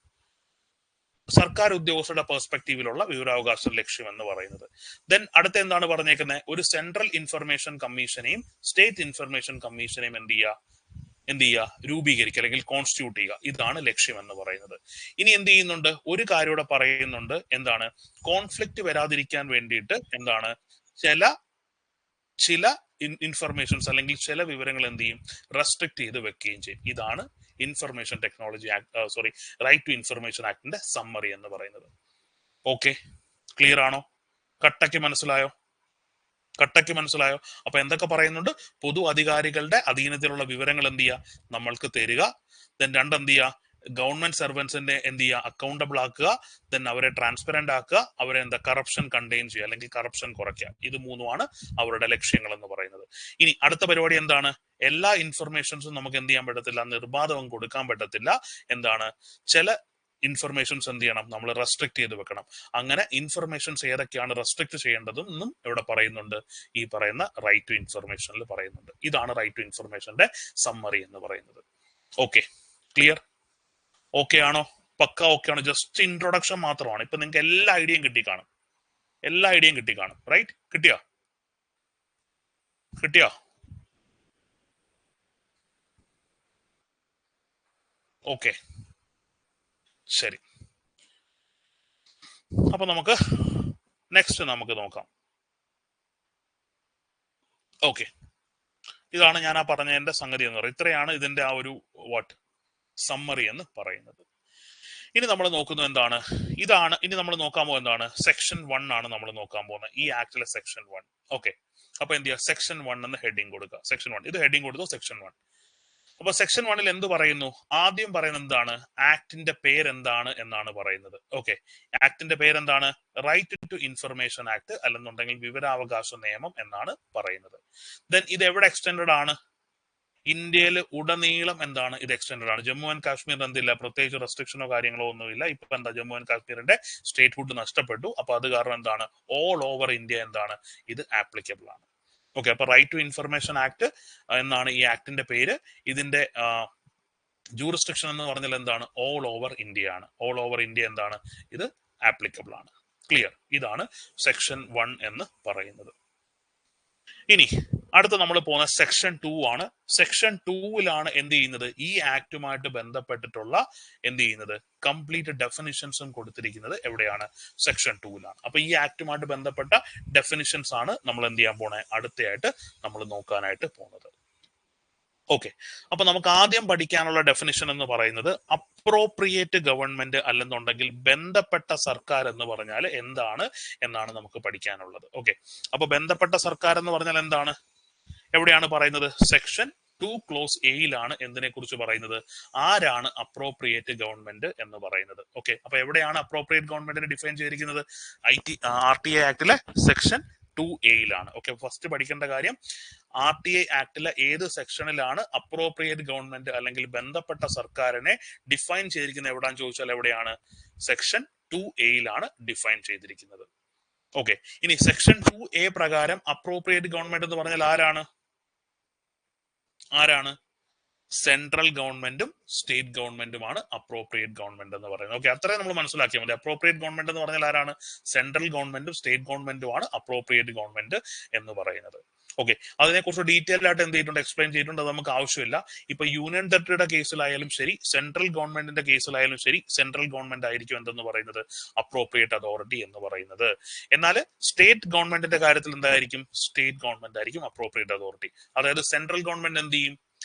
Speaker 1: സർക്കാർ ഉദ്യോഗസ്ഥരുടെ പെർസ്പെക്റ്റീവിലുള്ള വിവരാവകാശ ലക്ഷ്യം എന്ന് പറയുന്നത്. ദെൻ അടുത്ത എന്താണ് പറഞ്ഞേക്കുന്നത്? ഒരു സെൻട്രൽ ഇൻഫർമേഷൻ കമ്മീഷനെയും സ്റ്റേറ്റ് ഇൻഫർമേഷൻ കമ്മീഷനെയും എന്ത് ചെയ്യുക? രൂപീകരിക്കുക, അല്ലെങ്കിൽ കോൺസ്റ്റിറ്റ്യൂട്ട് ചെയ്യുക. ഇതാണ് ലക്ഷ്യം എന്ന് പറയുന്നത്. ഇനി എന്ത് ചെയ്യുന്നുണ്ട്? ഒരു കാര്യം ഇവിടെ പറയുന്നുണ്ട്. എന്താണ്? കോൺഫ്ലിക്റ്റ് വരാതിരിക്കാൻ വേണ്ടിയിട്ട് എന്താണ്? ചില ഇൻഫർമേഷൻസ് അല്ലെങ്കിൽ ചില വിവരങ്ങൾ എന്ത് ചെയ്യും? റെസ്ട്രിക്ട് ചെയ്ത് വെക്കുകയും ചെയ്യും. ഇതാണ് information technology act, right to information ആക്ടിന്റെ സമ്മറി എന്ന് പറയുന്നത്. ഓക്കെ, ക്ലിയർ ആണോ? കട്ടയ്ക്ക് മനസ്സിലായോ? കട്ടയ്ക്ക് മനസ്സിലായോ? അപ്പൊ എന്തൊക്കെ പറയുന്നുണ്ട്? പൊതു അധികാരികളുടെ അധീനത്തിലുള്ള വിവരങ്ങൾ എന്ത് ചെയ്യുക? നമ്മൾക്ക് തരിക. ദെൻ രണ്ടെന്ത് ചെയ്യുക? ഗവൺമെന്റ് സർവൻസിന്റെ എന്ത് ചെയ്യുക? അക്കൗണ്ടബിൾ ആക്കുക. ദെൻ അവരെ ട്രാൻസ്പെറന്റ് ആക്കുക. അവരെ കറപ്ഷൻ കണ്ടെയ്ൻ ചെയ്യുക, അല്ലെങ്കിൽ കറപ്ഷൻ കുറയ്ക്കുക. ഇത് മൂന്നുമാണ് അവരുടെ ലക്ഷ്യങ്ങൾ എന്ന് പറയുന്നത്. ഇനി അടുത്ത പരിപാടി എന്താണ്? എല്ലാ ഇൻഫർമേഷൻസും നമുക്ക് എന്ത് ചെയ്യാൻ പറ്റത്തില്ല? നിർബാധം കൊടുക്കാൻ പറ്റത്തില്ല. എന്താണ്? ചില ഇൻഫർമേഷൻസ് എന്ത് ചെയ്യണം? നമ്മൾ റെസ്ട്രിക്ട് ചെയ്ത് വെക്കണം. അങ്ങനെ ഇൻഫർമേഷൻസ് ഏതൊക്കെയാണ് റെസ്ട്രിക്ട് ചെയ്യേണ്ടതെന്നും ഇവിടെ പറയുന്നുണ്ട്. ഈ പറയുന്ന റൈറ്റ് ടു ഇൻഫർമേഷനിൽ പറയുന്നുണ്ട്. ഇതാണ് റൈറ്റ് ടു ഇൻഫർമേഷന്റെ സമ്മറി എന്ന് പറയുന്നത്. Okay, clear? ഓക്കെ ആണോ? പക്ക ഓക്കെ ആണോ? ജസ്റ്റ് ഇൻട്രൊഡക്ഷൻ മാത്രമാണ്. ഇപ്പൊ നിങ്ങൾക്ക് എല്ലാ ഐഡിയയും കിട്ടിക്കാണും. റൈറ്റ്? കിട്ടിയോ? ഓക്കെ, ശരി. അപ്പൊ നമുക്ക് നെക്സ്റ്റ് നോക്കാം. ഓക്കെ, ഇതാണ് ഞാൻ ആ പറഞ്ഞതിന്റെ സംഗതി എന്ന് പറയുന്നത്. ഇത്രയാണ് ഇതിന്റെ ആ ഒരു സമ്മറി എന്ന് പറയുന്നത്. ഇനി നമ്മൾ നോക്കുന്നത് എന്താണ്, ഇതാണ് ഇനി നമ്മൾ നോക്കാൻ പോകുന്നത് എന്താണ്, സെക്ഷൻ 1 ആണ് നമ്മൾ നോക്കാൻ പോകുന്നത്, ഈ ആക്ടിലെ സെക്ഷൻ 1. ഓക്കെ, അപ്പൊ എന്ത് ചെയ്യുക, സെക്ഷൻ 1 എന്ന് ഹെഡിങ് കൊടുക്കുക. സെക്ഷൻ 1 ഇത് ഹെഡിങ് കൊടുത്തു, സെക്ഷൻ 1. അപ്പൊ സെക്ഷൻ 1 എന്ത് പറയുന്നു, ആദ്യം പറയുന്നത് എന്താണ്, ആക്ടിന്റെ പേരെന്താണ് എന്നാണ് പറയുന്നത്. ഓക്കെ, ആക്ടിന്റെ പേരെന്താണ്, റൈറ്റ് ടു ഇൻഫർമേഷൻ ആക്ട് അല്ലെന്നുണ്ടെങ്കിൽ വിവരാവകാശ നിയമം എന്നാണ് പറയുന്നത്. ദെൻ ഇത് എവിടെ എക്സ്റ്റെൻഡഡ് ആണ്, ഇന്ത്യയിൽ ഉടനീളം എന്താണ് ഇത് എക്സ്റ്റെൻഡഡ് ആണ്. ജമ്മു ആൻഡ് കാശ്മീർ എന്തില്ല, പ്രത്യേകിച്ച് റെസ്ട്രിക്ഷനോ കാര്യങ്ങളോ ഒന്നുമില്ല. ഇപ്പൊ എന്താ, ജമ്മു ആൻഡ് കാശ്മീരിന്റെ സ്റ്റേറ്റ് ഹുഡ് നഷ്ടപ്പെട്ടു. അപ്പൊ അത് കാരണം എന്താണ്, ഓൾ ഓവർ ഇന്ത്യ എന്താണ് ഇത് ആപ്ലിക്കബിൾ ആണ്. ഓക്കെ, അപ്പൊ റൈറ്റ് ടു ഇൻഫർമേഷൻ ആക്ട് എന്നാണ് ഈ ആക്ടിന്റെ പേര്. ഇതിന്റെ ജൂറിസ്ഡിക്ഷൻ എന്ന് പറഞ്ഞാൽ എന്താണ്, ഓൾ ഓവർ ഇന്ത്യ ആണ്. ഓൾ ഓവർ ഇന്ത്യ എന്താണ് ഇത് ആപ്ലിക്കബിൾ ആണ്. ക്ലിയർ, ഇതാണ് സെക്ഷൻ 1 എന്ന് പറയുന്നത്. ഇനി അടുത്ത നമ്മൾ പോകുന്ന സെക്ഷൻ 2 ആണ്. സെക്ഷൻ 2-ലാണ് എന്ത് ചെയ്യുന്നത്, ഈ ആക്ടുമായിട്ട് ബന്ധപ്പെട്ടിട്ടുള്ള എന്ത് ചെയ്യുന്നത് കംപ്ലീറ്റ് ഡെഫിനിഷൻസും കൊടുത്തിരിക്കുന്നത് എവിടെയാണ്, സെക്ഷൻ 2-ലാണ്. അപ്പൊ ഈ ആക്ടുമായിട്ട് ബന്ധപ്പെട്ട ഡെഫിനിഷൻസ് ആണ് നമ്മൾ എന്ത് ചെയ്യാൻ പോണേ, അടുത്തയായിട്ട് നമ്മൾ നോക്കാനായിട്ട് പോകുന്നത്. ഓക്കെ, അപ്പൊ നമുക്ക് ആദ്യം പഠിക്കാനുള്ള ഡെഫിനിഷൻ എന്ന് പറയുന്നത് അപ്രോപ്രിയേറ്റ് ഗവൺമെന്റ് അല്ലെന്നുണ്ടെങ്കിൽ ബന്ധപ്പെട്ട സർക്കാർ എന്ന് പറഞ്ഞാൽ എന്താണ് എന്നാണ് നമുക്ക് പഠിക്കാനുള്ളത്. ഓക്കെ, അപ്പൊ ബന്ധപ്പെട്ട സർക്കാർ എന്ന് പറഞ്ഞാൽ എന്താണ്, എവിടെയാണ് പറയുന്നത്, സെക്ഷൻ 2 ക്ലോസ് എയിലാണ് എന്തിനെ കുറിച്ച് പറയുന്നത്, ആരാണ് അപ്രോപ്രിയേറ്റ് ഗവൺമെന്റ് എന്ന് പറയുന്നത്. ഓക്കെ, അപ്പൊ എവിടെയാണ് അപ്രോപ്രിയേറ്റ് ഗവൺമെന്റിനെ ഡിഫൈൻ ചെയ്തിരിക്കുന്നത്, RTA ആക്ടിലെ സെക്ഷൻ 2A-യിലാണ്. ഓക്കെ, ഫസ്റ്റ് പഠിക്കേണ്ട കാര്യം, RTA ആക്ടിലെ ഏത് സെക്ഷനിലാണ് അപ്രോപ്രിയേറ്റ് ഗവൺമെന്റ് അല്ലെങ്കിൽ ബന്ധപ്പെട്ട സർക്കാരിനെ ഡിഫൈൻ ചെയ്തിരിക്കുന്നത് എവിടാന്ന് ചോദിച്ചാൽ എവിടെയാണ്, സെക്ഷൻ 2A-യിലാണ് ഡിഫൈൻ ചെയ്തിരിക്കുന്നത്. ഓക്കെ, ഇനി സെക്ഷൻ 2A പ്രകാരം അപ്രോപ്രിയേറ്റ് ഗവൺമെന്റ് എന്ന് പറഞ്ഞാൽ ആരാണ് സെൻട്രൽ ഗവൺമെന്റും സ്റ്റേറ്റ് ഗവൺമെന്റുമാണ് അപ്രോപ്രിയേറ്റ് ഗവൺമെന്റ് എന്ന് പറയുന്നത്. ഓക്കെ, അത്രയും നമ്മൾ മനസ്സിലാക്കിയാൽ മതി. അപ്രോപ്രിയേറ്റ് ഗവൺമെന്റ് എന്ന് പറഞ്ഞാൽ ആരാണ്, സെൻട്രൽ ഗവൺമെന്റും സ്റ്റേറ്റ് ഗവൺമെന്റുമാണ് അപ്രോപ്രിയേറ്റ് ഗവൺമെന്റ് എന്ന് പറയുന്നത്. ഓക്കെ, അതിനെക്കുറിച്ച് ഡീറ്റെയിൽ ആയിട്ട് എന്ത് ചെയ്തിട്ടുണ്ട്, എക്സ്പ്ലെയിൻ ചെയ്തിട്ടുണ്ട്. അത് നമുക്ക് ആവശ്യമില്ല. ഇപ്പൊ യൂണിയൻ ടെറിട്ടറിയുടെ കേസിലായാലും ശരി, സെൻട്രൽ ഗവൺമെന്റിന്റെ കേസിലായാലും ശരി, സെൻട്രൽ ഗവൺമെന്റ് ആയിരിക്കും എന്തെന്ന് പറയുന്നത് അപ്രോപ്രിയേറ്റ് അതോറിറ്റി എന്ന് പറയുന്നത്. എന്നാൽ സ്റ്റേറ്റ് ഗവൺമെന്റിന്റെ കാര്യത്തിൽ എന്തായിരിക്കും, സ്റ്റേറ്റ് ഗവൺമെന്റ് ആയിരിക്കും അപ്രോപ്രിയേറ്റ് അതോറിറ്റി. അതായത് സെൻട്രൽ ഗവൺമെന്റ് എന്ത് ചെയ്യും,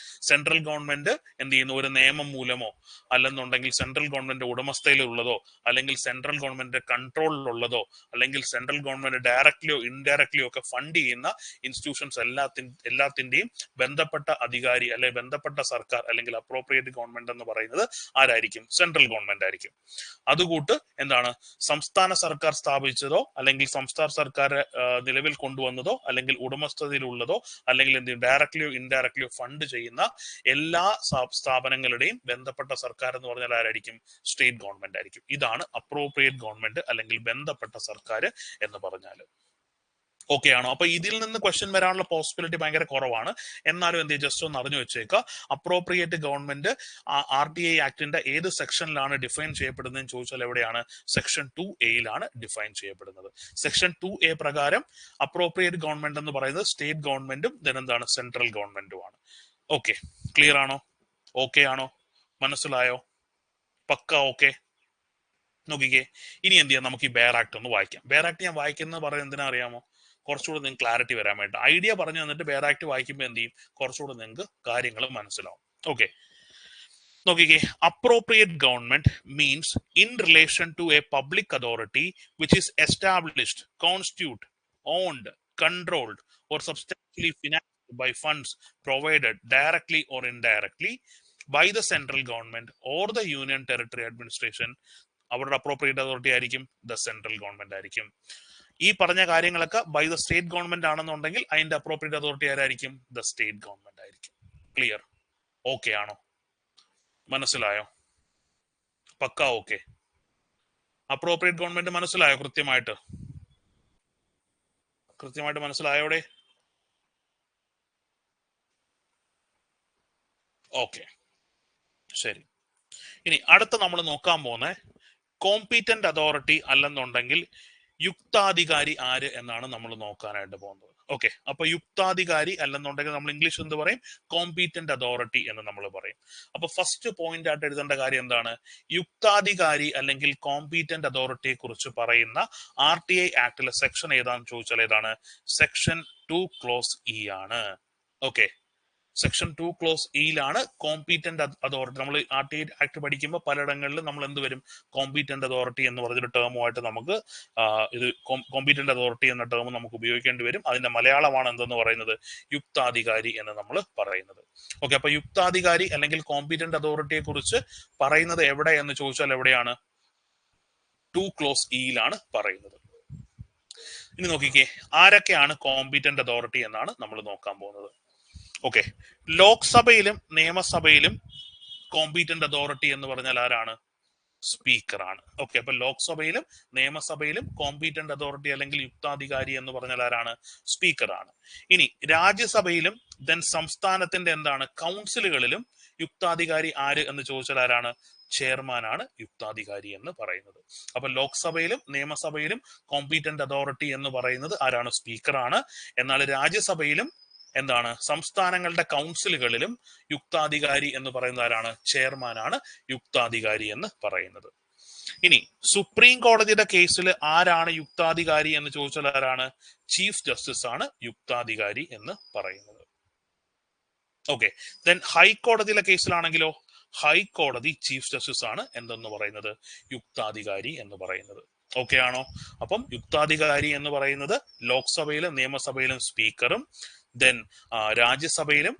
Speaker 1: സെൻട്രൽ ഗവൺമെന്റ് എന്ത് ചെയ്യുന്നു, ഒരു നിയമം മൂലമോ അല്ലെന്നുണ്ടെങ്കിൽ സെൻട്രൽ ഗവൺമെന്റ് ഉടമസ്ഥയിലുള്ളതോ അല്ലെങ്കിൽ സെൻട്രൽ ഗവൺമെന്റ് കൺട്രോളിലുള്ളതോ അല്ലെങ്കിൽ സെൻട്രൽ ഗവൺമെന്റ് ഡയറക്ട്ലിയോ ഇൻഡയറക്ട്ലിയോ ഒക്കെ ഫണ്ട് ചെയ്യുന്ന ഇൻസ്റ്റിറ്റ്യൂഷൻസ് എല്ലാത്തിന്റെയും ബന്ധപ്പെട്ട അധികാരി അല്ലെങ്കിൽ ബന്ധപ്പെട്ട സർക്കാർ അല്ലെങ്കിൽ അപ്രോപ്രിയേറ്റ് ഗവൺമെന്റ് എന്ന് പറയുന്നത് ആരായിരിക്കും, സെൻട്രൽ ഗവൺമെന്റ് ആയിരിക്കും. അതുകൂട്ട് എന്താണ്, സംസ്ഥാന സർക്കാർ സ്ഥാപിച്ചതോ അല്ലെങ്കിൽ സംസ്ഥാന സർക്കാർ നിലവിൽ കൊണ്ടുവന്നതോ അല്ലെങ്കിൽ ഉടമസ്ഥതയിലുള്ളതോ അല്ലെങ്കിൽ എന്ത് ഡയറക്ട്ലിയോ ഇൻഡയറക്ട്ലിയോ ഫണ്ട് ചെയ്യുന്ന എല്ലാ സ്ഥാപനങ്ങളുടെയും ബന്ധപ്പെട്ട സർക്കാർ എന്ന് പറഞ്ഞാൽ ആരായിരിക്കും, സ്റ്റേറ്റ് ഗവൺമെന്റ് ആയിരിക്കും. ഇതാണ് അപ്രോപ്രിയേറ്റ് ഗവൺമെന്റ് അല്ലെങ്കിൽ ബന്ധപ്പെട്ട സർക്കാർ എന്ന് പറഞ്ഞാൽ. ഓക്കെ ആണോ? അപ്പൊ ഇതിൽ നിന്ന് ക്വസ്റ്റ്യൻ വരാനുള്ള പോസിബിലിറ്റി ഭയങ്കര കുറവാണ്. എന്നാലും എന്ത് ജസ്റ്റ് ഒന്ന് അറിഞ്ഞു വെച്ചേക്കുക, അപ്രോപ്രിയേറ്റ് ഗവൺമെന്റ് RTA ആക്ടിന്റെ ഏത് സെക്ഷനിലാണ് ഡിഫൈൻ ചെയ്യപ്പെടുന്നതെന്ന് ചോദിച്ചാൽ എവിടെയാണ്, സെക്ഷൻ 2A-യിലാണ് ഡിഫൈൻ ചെയ്യപ്പെടുന്നത്. സെക്ഷൻ 2A പ്രകാരം അപ്രോപ്രിയേറ്റ് ഗവൺമെന്റ് എന്ന് പറയുന്നത് സ്റ്റേറ്റ് ഗവൺമെന്റും എന്താണ് സെൻട്രൽ ഗവൺമെന്റുമാണ്. ഓക്കെ, ക്ലിയർ ആണോ? ഓക്കെ ആണോ? മനസ്സിലായോ? പക്ക ഓക്കെ? നോക്കിക്കേ, ഇനി എന്ത് ചെയ്യാം, നമുക്ക് ഈ ബെയർ ആക്ട് ഒന്ന് വായിക്കാം. ബെയർ ആക്ട് ഞാൻ വായിക്കുന്നത് പറയുന്നത് എന്തിനാ അറിയാമോ, കുറച്ചുകൂടെ നിങ്ങൾക്ക് ക്ലാരിറ്റി വരാൻ വേണ്ടി. ഐഡിയ പറഞ്ഞു തന്നിട്ട് ബെയർ ആക്ട് വായിക്കുമ്പോൾ എന്ത് ചെയ്യും, കുറച്ചുകൂടെ നിങ്ങൾക്ക് കാര്യങ്ങൾ മനസ്സിലാവും. ഓക്കെ, നോക്കിക്കേ, appropriate government means in relation to a public authority which is established, constitute, owned, controlled or substantially financed by funds provided directly or indirectly by the central government or the union territory administration. അവരുടെ അപ്രോപ്രിയേറ്റ് അതോറിറ്റി ആയിരിക്കും ദ സെൻട്രൽ ഗവൺമെന്റ് ആയിരിക്കും. ഈ പറഞ്ഞ കാര്യങ്ങളൊക്കെ ബൈ ദ സ്റ്റേറ്റ് ഗവൺമെന്റ് ആണെന്നുണ്ടെങ്കിൽ അതിന്റെ അപ്രോപ്രിയേറ്റ് അതോറിറ്റി ആരായിരിക്കും, ദ സ്റ്റേറ്റ് ഗവൺമെന്റ് ആയിരിക്കും. ക്ലിയർ? ഓക്കെ ആണോ? മനസ്സിലായോ? പക്ക ഓക്കെ? അപ്രോപ്രിയേറ്റ് ഗവൺമെന്റ് മനസ്സിലായോ? കൃത്യമായിട്ട് മനസ്സിലായോടെ? ഓക്കെ, ശരി. ഇനി അടുത്ത നമ്മൾ നോക്കാൻ പോകുന്ന കോമ്പീറ്റന്റ് അതോറിറ്റി അല്ലെന്നുണ്ടെങ്കിൽ യുക്താധികാരി ആര് എന്നാണ് നമ്മൾ നോക്കാനായിട്ട് പോകുന്നത്. ഓക്കെ, അപ്പൊ യുക്താധികാരി അല്ലെന്നുണ്ടെങ്കിൽ നമ്മൾ ഇംഗ്ലീഷ് എന്ത് പറയും, കോമ്പീറ്റന്റ് അതോറിറ്റി എന്ന് നമ്മൾ പറയും. അപ്പൊ ഫസ്റ്റ് പോയിന്റ് ആയിട്ട് എഴുതേണ്ട കാര്യം എന്താണ്, യുക്താധികാരി അല്ലെങ്കിൽ കോമ്പീറ്റന്റ് അതോറിറ്റിയെ കുറിച്ച് പറയുന്ന RTA ആക്ടിലെ സെക്ഷൻ ഏതാണെന്ന് ചോദിച്ചാൽ ഏതാണ്, സെക്ഷൻ 2 ക്ലോസ് E ആണ്. ഓക്കെ, സെക്ഷൻ 2 ക്ലോസ് ഇയിലാണ് കോമ്പീറ്റന്റ് അതോറിറ്റി. നമ്മൾ RTA ആക്ട് പഠിക്കുമ്പോൾ പലയിടങ്ങളിലും നമ്മൾ എന്ത് വരും, കോമ്പീറ്റന്റ് അതോറിറ്റി എന്ന് പറഞ്ഞൊരു ടേമുമായിട്ട് നമുക്ക് ഇത് കോമ്പീറ്റന്റ് അതോറിറ്റി എന്ന ടേം നമുക്ക് ഉപയോഗിക്കേണ്ടി വരും. അതിന്റെ മലയാളമാണ് എന്തെന്ന് പറയുന്നത്, യുക്താധികാരി എന്ന് നമ്മൾ പറയുന്നത്. ഓക്കെ, അപ്പൊ യുക്താധികാരി അല്ലെങ്കിൽ കോമ്പീറ്റന്റ് അതോറിറ്റിയെ കുറിച്ച് പറയുന്നത് എവിടെ എന്ന് ചോദിച്ചാൽ എവിടെയാണ്, 2 ക്ലോസ് ഇയിലാണ് പറയുന്നത്. ഇനി നോക്കിക്കേ, ആരൊക്കെയാണ് കോമ്പീറ്റന്റ് അതോറിറ്റി എന്നാണ് നമ്മൾ നോക്കാൻ പോകുന്നത്. ഓക്കെ, ലോക്സഭയിലും നിയമസഭയിലും കോമ്പീറ്റന്റ് അതോറിറ്റി എന്ന് പറഞ്ഞാൽ ആരാണ്, സ്പീക്കറാണ്. ഓക്കെ, അപ്പൊ ലോക്സഭയിലും നിയമസഭയിലും കോമ്പീറ്റന്റ് അതോറിറ്റി അല്ലെങ്കിൽ യുക്താധികാരി എന്ന് പറഞ്ഞാൽ ആരാണ്, സ്പീക്കറാണ്. ഇനി രാജ്യസഭയിലും ദെൻ സംസ്ഥാനത്തിന്റെ എന്താണ് കൗൺസിലുകളിലും യുക്താധികാരി ആര് എന്ന് ചോദിച്ചാൽ ആരാണ്, ചെയർമാനാണ് യുക്താധികാരി എന്ന് പറയുന്നത്. അപ്പൊ ലോക്സഭയിലും നിയമസഭയിലും കോമ്പീറ്റന്റ് അതോറിറ്റി എന്ന് പറയുന്നത് ആരാണ്, സ്പീക്കറാണ്. എന്നാൽ രാജ്യസഭയിലും എന്താണ് സംസ്ഥാനങ്ങളുടെ കൗൺസിലുകളിലും യുക്താധികാരി എന്ന് പറയുന്നത് ആരാണ്, ചെയർമാനാണ് യുക്താധികാരി എന്ന് പറയുന്നത്. ഇനി സുപ്രീം കോടതിയുടെ കേസിൽ ആരാണ് യുക്താധികാരി എന്ന് ചോദിച്ചാൽ ആരാണ്, ചീഫ് ജസ്റ്റിസ് ആണ് യുക്താധികാരി എന്ന് പറയുന്നത്. ഓക്കെ, ദെൻ ഹൈക്കോടതിയിലെ കേസിലാണെങ്കിലോ ഹൈക്കോടതി ചീഫ് ജസ്റ്റിസ് ആണ് എന്തെന്ന് പറയുന്നത്, യുക്താധികാരി എന്ന് പറയുന്നത്. ഓക്കെ ആണോ? അപ്പം യുക്താധികാരി എന്ന് പറയുന്നത് ലോക്സഭയിലും നിയമസഭയിലും സ്പീക്കറും ദെൻ രാജ്യസഭയിലും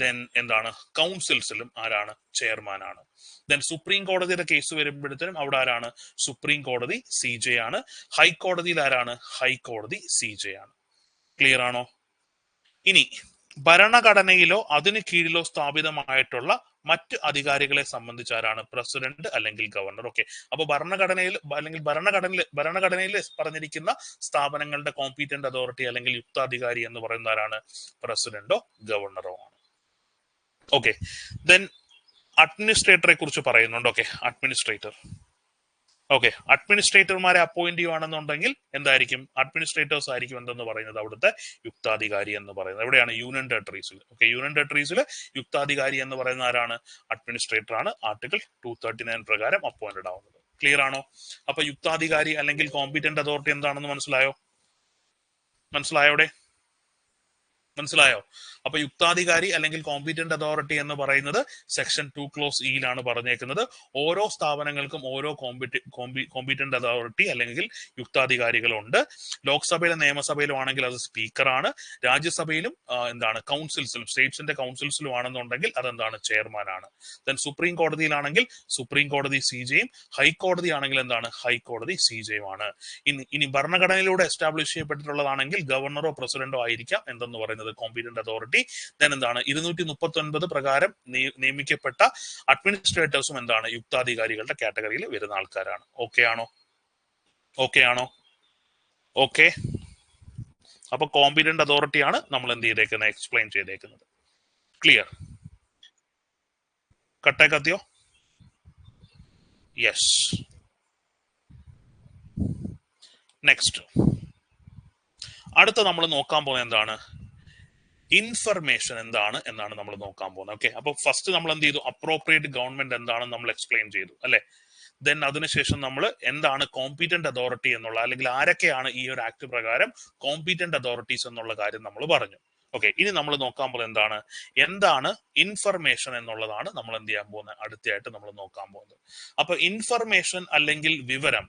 Speaker 1: ദെൻ എന്താണ് കൗൺസിൽസിലും ആരാണ്, ചെയർമാനാണ്. ദെൻ സുപ്രീം കോടതിയുടെ കേസ് വരുമ്പോഴത്തേനും അവിടെ ആരാണ്, സുപ്രീം കോടതി CJ ആണ്. ഹൈക്കോടതിയിൽ ആരാണ്, ഹൈക്കോടതി CJ ആണ്. ക്ലിയർ ആണോ? ഇനി ഭരണഘടനയിലോ അതിന് കീഴിലോ സ്ഥാപിതമായിട്ടുള്ള മറ്റ് അധികാരികളെ സംബന്ധിച്ച് ആരാണ്, പ്രസിഡന്റ് അല്ലെങ്കിൽ ഗവർണർ. ഓക്കെ, അപ്പൊ ഭരണഘടനയിൽ അല്ലെങ്കിൽ ഭരണഘടനയിൽ പറഞ്ഞിരിക്കുന്ന സ്ഥാപനങ്ങളുടെ കോമ്പീറ്റന്റ് അതോറിറ്റി അല്ലെങ്കിൽ യുക്താധികാരി എന്ന് പറയുന്ന ആരാണ്, പ്രസിഡന്റോ ഗവർണറോ ആണ്. ഓക്കെ, ദെൻ അഡ്മിനിസ്ട്രേറ്ററെ കുറിച്ച് പറയുന്നുണ്ട്. ഓക്കെ, അഡ്മിനിസ്ട്രേറ്റർമാരെ അപ്പോയിന്റ് ചെയ്യുകയാണെന്നുണ്ടെങ്കിൽ എന്തായിരിക്കും, അഡ്മിനിസ്ട്രേറ്റേഴ്സ് ആയിരിക്കും എന്തെന്ന് പറയുന്നത് അവിടുത്തെ യുക്താധികാരി എന്ന് പറയുന്നത്. എവിടെയാണ്, യൂണിയൻ ടെറിട്ടറീസിൽ. ഓക്കെ, യൂണിയൻ ടെറിട്ടറീസിൽ യുക്താധികാരി എന്ന് പറയുന്ന ആരാണ്, അഡ്മിനിസ്ട്രേറ്റർ ആണ്. ആർട്ടിക്കിൾ 239 പ്രകാരം അപ്പോയിന്റഡ് ആവുന്നത്. ക്ലിയർ ആണോ? അപ്പൊ യുക്താധികാരി അല്ലെങ്കിൽ കോമ്പീറ്റന്റ് അതോറിറ്റി എന്താണെന്ന് മനസ്സിലായോ? അപ്പൊ യുക്താധികാരി അല്ലെങ്കിൽ കോമ്പീറ്റന്റ് അതോറിറ്റി എന്ന് പറയുന്നത് സെക്ഷൻ 2 ക്ലോസ് ഇയിലാണ് പറഞ്ഞേക്കുന്നത്. ഓരോ സ്ഥാപനങ്ങൾക്കും ഓരോ കോമ്പീറ്റന്റ് അതോറിറ്റി അല്ലെങ്കിൽ യുക്താധികാരികളുണ്ട്. ലോക്സഭയിലും നിയമസഭയിലും ആണെങ്കിൽ അത് സ്പീക്കറാണ്. രാജ്യസഭയിലും എന്താണ് കൗൺസിൽസിലും സ്റ്റേറ്റ്സിന്റെ കൗൺസിൽസിലും ആണെന്നുണ്ടെങ്കിൽ അതെന്താണ്, ചെയർമാനാണ്. ദെൻ സുപ്രീം കോടതിയിലാണെങ്കിൽ സുപ്രീം കോടതി CJയും ഹൈക്കോടതി ആണെങ്കിൽ എന്താണ്, ഹൈക്കോടതി CJയും ആണ്. ഇനി ഭരണഘടനയിലൂടെ എസ്റ്റാബ്ലിഷ് ചെയ്യപ്പെട്ടിട്ടുള്ളതാണെങ്കിൽ ഗവർണറോ പ്രസിഡന്റോ ആയിരിക്കാം എന്തെന്ന് പറയുന്നത്, കോമ്പീറ്റന്റ് അതോറിറ്റി. ദെൻ എന്താണ് 239 പ്രകാരം നിയമിക്കപ്പെട്ട അഡ്മിനിസ്ട്രേറ്റേഴ്സും എന്താണ്, യുക്താധികാരികളുടെ കാറ്റഗറിയിൽ വരുന്ന ആൾക്കാരാണ്. ഓക്കെ ആണോ? ഓക്കെ, അപ്പൊ കോമ്പീറ്റന്റ് അതോറിറ്റി ആണ് നമ്മൾ എന്ത് ചെയ്തേക്കുന്നത്, എക്സ്പ്ലെയിൻ ചെയ്തേക്കുന്നത്. ക്ലിയർ? കത്തിയോ? യെസ്. നെക്സ്റ്റ് അടുത്ത നമ്മൾ നോക്കാൻ പോകുന്നത് എന്താണ്, ഇൻഫർമേഷൻ എന്താണ് എന്നാണ് നമ്മൾ നോക്കാൻ പോകുന്നത്. ഓക്കെ, അപ്പൊ ഫസ്റ്റ് നമ്മൾ എന്ത് ചെയ്തു, അപ്രോപ്രിയേറ്റ് ഗവൺമെന്റ് എന്താണെന്ന് നമ്മൾ എക്സ്പ്ലെയിൻ ചെയ്തു അല്ലെ. ദെൻ അതിനുശേഷം നമ്മൾ എന്താണ് കോമ്പീറ്റന്റ് അതോറിറ്റി എന്നുള്ള, അല്ലെങ്കിൽ ആരൊക്കെയാണ് ഈ ഒരു ആക്ട് പ്രകാരം കോമ്പീറ്റന്റ് അതോറിറ്റീസ് എന്നുള്ള കാര്യം നമ്മൾ പറഞ്ഞു. ഓക്കെ, ഇനി നമ്മൾ നോക്കാൻ പോകുന്നത് എന്താണ് ഇൻഫർമേഷൻ എന്നുള്ളതാണ് നമ്മൾ എന്ത് ചെയ്യാൻ പോകുന്നത്, അടുത്തയായിട്ട് നമ്മൾ നോക്കാൻ പോകുന്നത്. അപ്പൊ ഇൻഫർമേഷൻ അല്ലെങ്കിൽ വിവരം,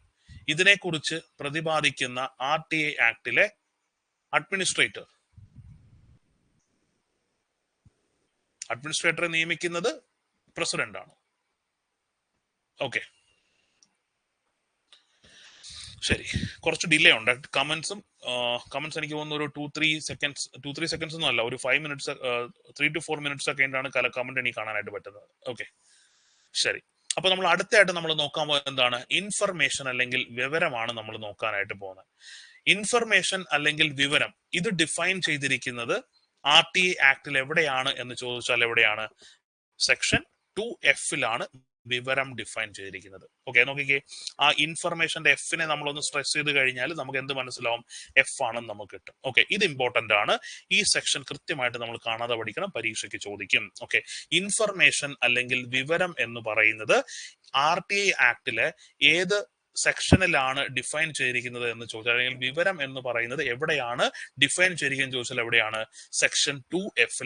Speaker 1: ഇതിനെക്കുറിച്ച് പ്രതിപാദിക്കുന്ന RTA ആക്ടിലെ അഡ്മിനിസ്ട്രേറ്ററെ നിയമിക്കുന്നത് പ്രസിഡന്റ് ആണ്. ഓക്കെ, ശരി, കുറച്ച് ഡിലേ ഉണ്ട്. കമന്റ്സ് എനിക്ക് തോന്നുന്നു ഒരു 2-3 സെക്കൻഡ്സ് ഒന്നും അല്ല, ഒരു 5 മിനിറ്റ്സ് 3 to 4 മിനിറ്റ്സ് ഒക്കെ ആയിട്ടാണ് കമന്റ് എനിക്ക് കാണാനായിട്ട് പറ്റുന്നത്. ഓക്കെ, ശരി. അപ്പൊ നമ്മൾ അടുത്തായിട്ട് നമ്മൾ നോക്കാൻ പോകുന്നത് എന്താണ്, ഇൻഫർമേഷൻ അല്ലെങ്കിൽ വിവരമാണ് നമ്മൾ നോക്കാനായിട്ട് പോകുന്നത്. ഇൻഫർമേഷൻ അല്ലെങ്കിൽ വിവരം ഇത് ഡിഫൈൻ ചെയ്തിരിക്കുന്നത് RTA ആക്ടിൽ എവിടെയാണ് എന്ന് ചോദിച്ചാൽ എവിടെയാണ്, സെക്ഷൻ 2F വിവരം ഡിഫൈൻ ചെയ്തിരിക്കുന്നത്. ഓക്കെ, നോക്കിക്കേ, ആ ഇൻഫർമേഷന്റെ Fനെ നമ്മളൊന്ന് സ്ട്രെസ് ചെയ്ത് കഴിഞ്ഞാൽ നമുക്ക് എന്ത് മനസ്സിലാവും, F ആണെന്ന് നമുക്ക് കിട്ടും. ഓക്കെ, ഇത് ഇമ്പോർട്ടന്റ് ആണ്. ഈ സെക്ഷൻ കൃത്യമായിട്ട് നമ്മൾ കാണാതെ പഠിക്കണം, പരീക്ഷയ്ക്ക് ചോദിക്കും. ഓക്കെ, ഇൻഫർമേഷൻ അല്ലെങ്കിൽ വിവരം എന്ന് പറയുന്നത് RTA ആക്ടിലെ ഏത് സെക്ഷനിലാണ് ഡിഫൈൻ ചെയ്തിരിക്കുന്നത് എന്ന് ചോദിച്ചാൽ, അല്ലെങ്കിൽ വിവരം എന്ന് പറയുന്നത് എവിടെയാണ് ഡിഫൈൻ ചെയ്തിരിക്കുന്നത് ചോദിച്ചാൽ എവിടെയാണ്? സെക്ഷൻ 2F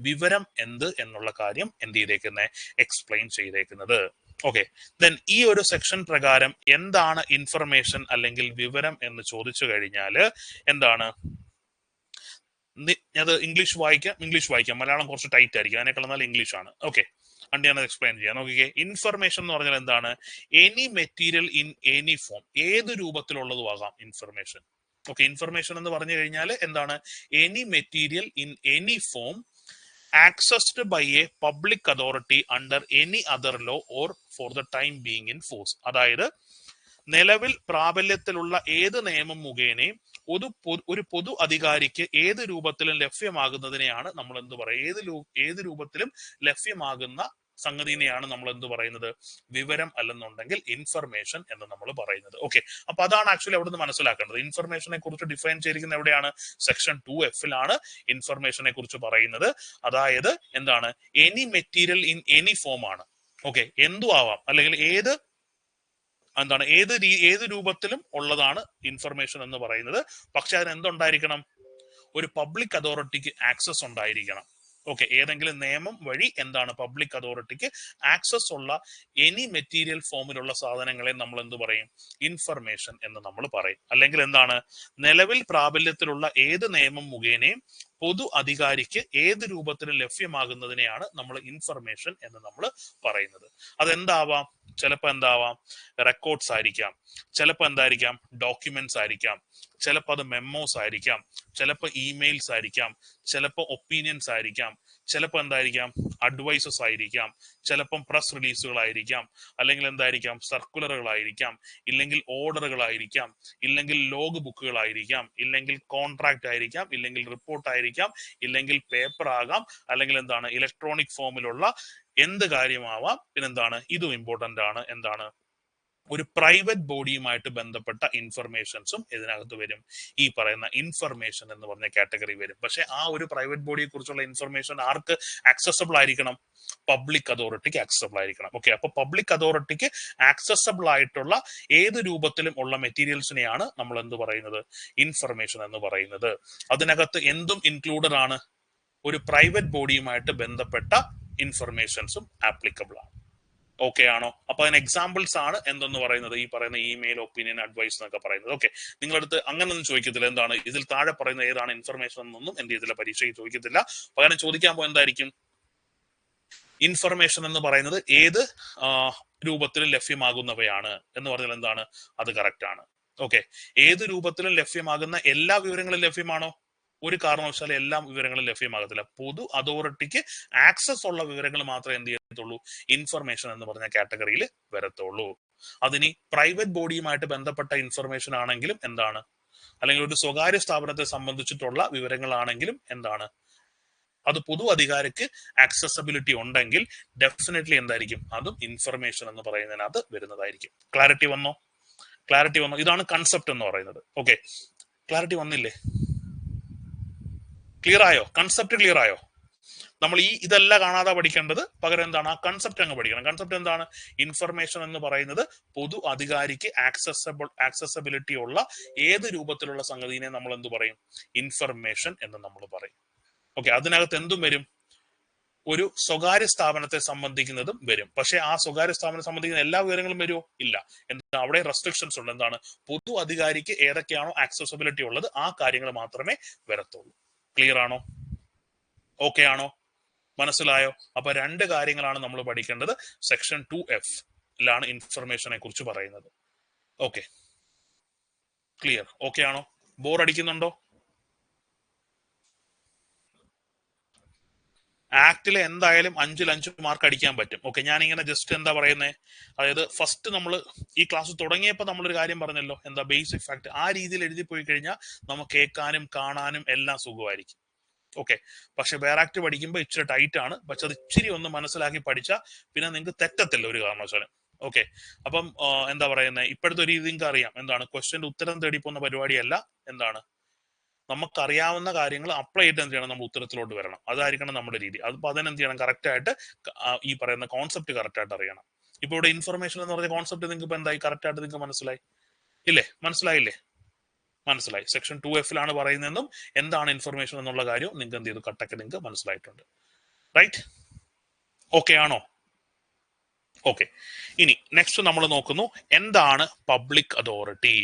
Speaker 1: വിവരം എന്ത് എന്നുള്ള കാര്യം എന്ത് ചെയ്തേക്കുന്നത്? എക്സ്പ്ലെയിൻ ചെയ്തേക്കുന്നത്. ഓക്കെ, ദെൻ ഈ ഒരു സെക്ഷൻ പ്രകാരം എന്താണ് ഇൻഫർമേഷൻ അല്ലെങ്കിൽ വിവരം എന്ന് ചോദിച്ചു കഴിഞ്ഞാൽ എന്താണ്? അത് ഇംഗ്ലീഷ് വായിക്കാം, മലയാളം കുറച്ച് ടൈറ്റ് ആയിരിക്കും, അതിനേക്കാൾ നല്ല ഇംഗ്ലീഷ് ആണ്. ഓക്കെ, അണ്ട് ഞാനത് എക്സ്പ്ലെയിൻ ചെയ്യാം. നോക്കിക്കേ, ഇൻഫർമേഷൻ എന്ന് പറഞ്ഞാൽ എന്താണ്? Any material in any form, ഏത് രൂപത്തിലുള്ളതും ആകാം ഇൻഫർമേഷൻ. ഓക്കെ, ഇൻഫർമേഷൻ എന്ന് പറഞ്ഞു കഴിഞ്ഞാൽ എന്താണ്? Any material in any form accessed by a public authority under any other law or for the time being in force. അതായത് നിലവിൽ പ്രാബല്യത്തിലുള്ള ഏത് നിയമം മുഖേനയും ഒരു പൊതു അധികാരിക്ക് ഏത് രൂപത്തിലും ലഭ്യമാകുന്നതിനെയാണ് നമ്മൾ എന്ത് പറയുക? ഏത് രൂപത്തിലും ലഭ്യമാകുന്ന സംഗതിനെയാണ് നമ്മൾ എന്ത് പറയുന്നത്? വിവരം അല്ലെന്നുണ്ടെങ്കിൽ ഇൻഫർമേഷൻ എന്ന് നമ്മൾ പറയുന്നത്. ഓക്കെ, അപ്പൊ അതാണ് ആക്ച്വലി അവിടെ നിന്ന് മനസ്സിലാക്കേണ്ടത്. ഇൻഫർമേഷനെ കുറിച്ച് ഡിഫൈൻ ചെയ്തിരിക്കുന്ന എവിടെയാണ്? സെക്ഷൻ 2F ഇൻഫർമേഷനെ കുറിച്ച് പറയുന്നത്. അതായത് എന്താണ്? Any material in any form ആണ്. ഓക്കെ, എന്തു ആവാം, അല്ലെങ്കിൽ എന്താണ് ഏത് രൂപത്തിലും ഉള്ളതാണ് ഇൻഫർമേഷൻ എന്ന് പറയുന്നത്. പക്ഷെ അതിന് എന്തുണ്ടായിരിക്കണം? ഒരു പബ്ലിക് അതോറിറ്റിക്ക് ആക്സസ് ഉണ്ടായിരിക്കണം. ഓക്കെ, ഏതെങ്കിലും നിയമം വഴി എന്താണ് പബ്ലിക് അതോറിറ്റിക്ക് ആക്സസ് ഉള്ള എനി മെറ്റീരിയൽ ഫോമിലുള്ള സാധനങ്ങളെ നമ്മൾ എന്ത് പറയും? ഇൻഫർമേഷൻ എന്ന് നമ്മൾ പറയും. അല്ലെങ്കിൽ എന്താണ്? നിലവിൽ പ്രാബല്യത്തിലുള്ള ഏത് നിയമം മുഖേനയും പൊതു അധികാരിക്ക് ഏത് രൂപത്തിലും ലഭ്യമാകുന്നതിനെയാണ് നമ്മൾ ഇൻഫർമേഷൻ എന്ന് നമ്മൾ പറയുന്നത്. അതെന്താവാം? ചിലപ്പോൾ എന്താവാം? റെക്കോർഡ്സ് ആയിരിക്കാം, ചിലപ്പോൾ എന്തായിരിക്കാം? ഡോക്യുമെന്റ്സ് ആയിരിക്കാം, ചിലപ്പോൾ അത് മെമ്മോസ് ആയിരിക്കാം, ചിലപ്പോൾ ഇമെയിൽസ് ആയിരിക്കാം, ചിലപ്പോൾ ഒപ്പീനിയൻസ് ആയിരിക്കാം, ചിലപ്പോൾ എന്തായിരിക്കാം? അഡ്വൈസസ് ആയിരിക്കാം, ചിലപ്പം പ്രസ് റിലീസുകളായിരിക്കാം, അല്ലെങ്കിൽ എന്തായിരിക്കാം? സർക്കുലറുകളായിരിക്കാം, ഇല്ലെങ്കിൽ ഓർഡറുകളായിരിക്കാം, ഇല്ലെങ്കിൽ ലോഗ് ബുക്കുകളായിരിക്കാം, ഇല്ലെങ്കിൽ കോൺട്രാക്ട് ആയിരിക്കാം, ഇല്ലെങ്കിൽ റിപ്പോർട്ട് ആയിരിക്കാം, ഇല്ലെങ്കിൽ പേപ്പർ ആകാം, അല്ലെങ്കിൽ എന്താണ്? ഇലക്ട്രോണിക് ഫോമിലുള്ള എന്ത് കാര്യമാവാം. പിന്നെന്താണ്? ഇതും ഇമ്പോർട്ടന്റ് ആണ്. എന്താണ്? ഒരു പ്രൈവറ്റ് ബോഡിയുമായിട്ട് ബന്ധപ്പെട്ട ഇൻഫർമേഷൻസും ഇതിനകത്ത് വരും. ഈ പറയുന്ന ഇൻഫർമേഷൻ എന്ന് പറഞ്ഞ കാറ്റഗറി വരും. പക്ഷെ ആ ഒരു പ്രൈവറ്റ് ബോഡിയെ കുറിച്ചുള്ള ഇൻഫർമേഷൻ ആർക്ക് ആക്സസബിൾ ആയിരിക്കണം? പബ്ലിക് അതോറിറ്റിക്ക് ആക്സസബിൾ ആയിരിക്കണം. ഓക്കെ, അപ്പൊ പബ്ലിക് അതോറിറ്റിക്ക് ആക്സസബിൾ ആയിട്ടുള്ള ഏത് രൂപത്തിലും ഉള്ള മെറ്റീരിയൽസിനെയാണ് നമ്മൾ എന്ത് പറയുന്നത്? ഇൻഫർമേഷൻ എന്ന് പറയുന്നത്. അതിനകത്ത് എന്തും ഇൻക്ലൂഡഡ് ആണ്. ഒരു പ്രൈവറ്റ് ബോഡിയുമായിട്ട് ബന്ധപ്പെട്ട ഇൻഫർമേഷൻസും ആപ്ലിക്കബിൾ ആണ്. ഓക്കെ ആണോ? അപ്പൊ അതിന് എക്സാമ്പിൾസ് ആണ് എന്തെന്ന് പറയുന്നത്? ഈ പറയുന്ന ഇമെയിൽ, ഒപ്പീനിയൻ, അഡ്വൈസ് എന്നൊക്കെ പറയുന്നത്. ഓക്കെ, നിങ്ങളടുത്ത് അങ്ങനൊന്നും ചോദിക്കത്തില്ല. എന്താണ് ഇതിൽ താഴെ പറയുന്ന ഏതാണ് ഇൻഫർമേഷൻ എന്നൊന്നും എന്ത് ചെയ്തില്ല, പരീക്ഷയ്ക്ക് ചോദിക്കത്തില്ല. പകരം ചോദിക്കാൻ പോകുമ്പോൾ എന്തായിരിക്കും? ഇൻഫർമേഷൻ എന്ന് പറയുന്നത് ഏത് രൂപത്തിലും ലഭ്യമാകുന്നവയാണ് എന്ന് പറഞ്ഞാൽ എന്താണ്? അത് കറക്റ്റ് ആണ്. ഓക്കെ, ഏത് രൂപത്തിലും ലഭ്യമാകുന്ന എല്ലാ വിവരങ്ങളും ലഭ്യമാണോ? ഒരു കാരണവശാലും എല്ലാ വിവരങ്ങളും ലഭ്യമാകത്തില്ല. പൊതു അതോറിറ്റിക്ക് ആക്സസ് ഉള്ള വിവരങ്ങൾ മാത്രമേ എന്ത് ചെയ്യത്തുള്ളൂ? ഇൻഫർമേഷൻ എന്ന് പറഞ്ഞ കാറ്റഗറിയിൽ വരത്തുള്ളൂ. അതിനി പ്രൈവറ്റ് ബോഡിയുമായിട്ട് ബന്ധപ്പെട്ട ഇൻഫർമേഷൻ ആണെങ്കിലും എന്താണ്, അല്ലെങ്കിൽ ഒരു സ്വകാര്യ സ്ഥാപനത്തെ സംബന്ധിച്ചിട്ടുള്ള വിവരങ്ങളാണെങ്കിലും എന്താണ്, അത് പൊതു അധികാരിക്ക് ആക്സസബിലിറ്റി ഉണ്ടെങ്കിൽ ഡെഫിനറ്റ്ലി എന്തായിരിക്കും? അതും ഇൻഫർമേഷൻ എന്ന് പറയുന്നതിനകത്ത് വരുന്നതായിരിക്കും. ക്ലാരിറ്റി വന്നോ? ഇതാണ് കൺസെപ്റ്റ് എന്ന് പറയുന്നത്. ഓക്കെ, ക്ലാരിറ്റി വന്നില്ലേ? ക്ലിയർ ആയോ? കൺസെപ്റ്റ് ക്ലിയർ ആയോ? നമ്മൾ ഇതല്ല കാണാതെ പഠിക്കേണ്ടത്, പകരം എന്താണ്? ആ കൺസെപ്റ്റ് അങ്ങ് പഠിക്കണം. കൺസെപ്റ്റ് എന്താണ്? ഇൻഫർമേഷൻ എന്ന് പറയുന്നത് പൊതു അധികാരിക്ക് ആക്സസബിലിറ്റി ഉള്ള ഏത് രൂപത്തിലുള്ള സംഗതിനെ നമ്മൾ എന്ത് പറയും? ഇൻഫർമേഷൻ എന്ന് നമ്മൾ പറയും. ഓക്കെ, അതിനകത്ത് എന്തും വരും? ഒരു സ്വകാര്യ സ്ഥാപനത്തെ സംബന്ധിക്കുന്നതും വരും. പക്ഷെ ആ സ്വകാര്യ സ്ഥാപനം സംബന്ധിക്കുന്ന എല്ലാ വിവരങ്ങളും വരുമോ? ഇല്ല. എന്താ? അവിടെ റെസ്ട്രിക്ഷൻസ് ഉണ്ട്. എന്താണ്? പൊതു അധികാരിക്ക് ഏതൊക്കെയാണോ ആക്സസബിലിറ്റി ഉള്ളത് ആ കാര്യങ്ങൾ മാത്രമേ വരത്തുള്ളൂ. ക്ലിയർ ആണോ? ഓക്കെ ആണോ? മനസ്സിലായോ? അപ്പൊ രണ്ട് കാര്യങ്ങളാണ് നമ്മൾ പഠിക്കേണ്ടത്. സെക്ഷൻ 2F ഇൻഫർമേഷനെ കുറിച്ച് പറയുന്നത്. Okay, clear? ഓക്കെ ആണോ? ബോർ അടിക്കുന്നുണ്ടോ? ആക്ടില് എന്തായാലും 5 മാർക്ക് അടിക്കാൻ പറ്റും. ഓക്കെ, ഞാനിങ്ങനെ ജസ്റ്റ് എന്താ പറയുന്നത്, അതായത് ഫസ്റ്റ് നമ്മൾ ഈ ക്ലാസ് തുടങ്ങിയപ്പോൾ നമ്മളൊരു കാര്യം പറഞ്ഞല്ലോ, എന്താ? Basic fact. ആ രീതിയിൽ എഴുതി പോയി കഴിഞ്ഞാൽ നമുക്ക് കേൾക്കാനും കാണാനും എല്ലാം സുഖമായിരിക്കും. ഓക്കെ, പക്ഷെ വേറെ ആക്ട് പഠിക്കുമ്പോൾ ഇച്ചിരി ടൈറ്റ് ആണ്. പക്ഷെ അത് ഇച്ചിരി ഒന്ന് മനസ്സിലാക്കി പഠിച്ചാൽ പിന്നെ നിങ്ങൾക്ക് തെറ്റത്തില്ല ഒരു കാരണവശാലും. ഓക്കെ, അപ്പം എന്താ പറയുന്നത്, ഇപ്പോഴത്തെ ഒരു രീതി നിങ്ങൾക്ക് അറിയാം. എന്താണ്? ക്വസ്റ്റ്യന്റെ ഉത്തരം തേടി പോകുന്ന പരിപാടിയല്ല. എന്താണ്? നമുക്കറിയാവുന്ന കാര്യങ്ങൾ അപ്ലൈ ചെയ്തിട്ട് എന്ത് ചെയ്യണം? നമ്മൾ ഉത്തരത്തിലോട്ട് വരണം. അതായിരിക്കണം നമ്മുടെ രീതി. അതിപ്പോൾ അതിനെന്ത് ചെയ്യണം? കറക്റ്റ് ആയിട്ട് ഈ പറയുന്ന കോൺസെപ്റ്റ് കറക്റ്റ് ആയിട്ട് അറിയണം. ഇപ്പൊ ഇവിടെ ഇൻഫർമേഷൻ എന്ന് പറഞ്ഞ കോൺസെപ്റ്റ് നിങ്ങൾക്ക് ഇപ്പൊ എന്തായി, കറക്റ്റ് ആയിട്ട് നിങ്ങൾക്ക് മനസ്സിലായി ഇല്ലേ? മനസ്സിലായില്ലേ? മനസ്സിലായി. സെക്ഷൻ 2F പറയുന്നതെന്നും എന്താണ് ഇൻഫർമേഷൻ എന്നുള്ള കാര്യം നിങ്ങൾക്ക് എന്ത് ചെയ്തു, കട്ടൊക്കെ നിങ്ങൾക്ക് മനസ്സിലായിട്ടുണ്ട്. റൈറ്റ്? ഓക്കെ ആണോ? ഓക്കെ. ഇനി നെക്സ്റ്റ് നമ്മൾ നോക്കുന്നു എന്താണ് പബ്ലിക് അതോറിറ്റി.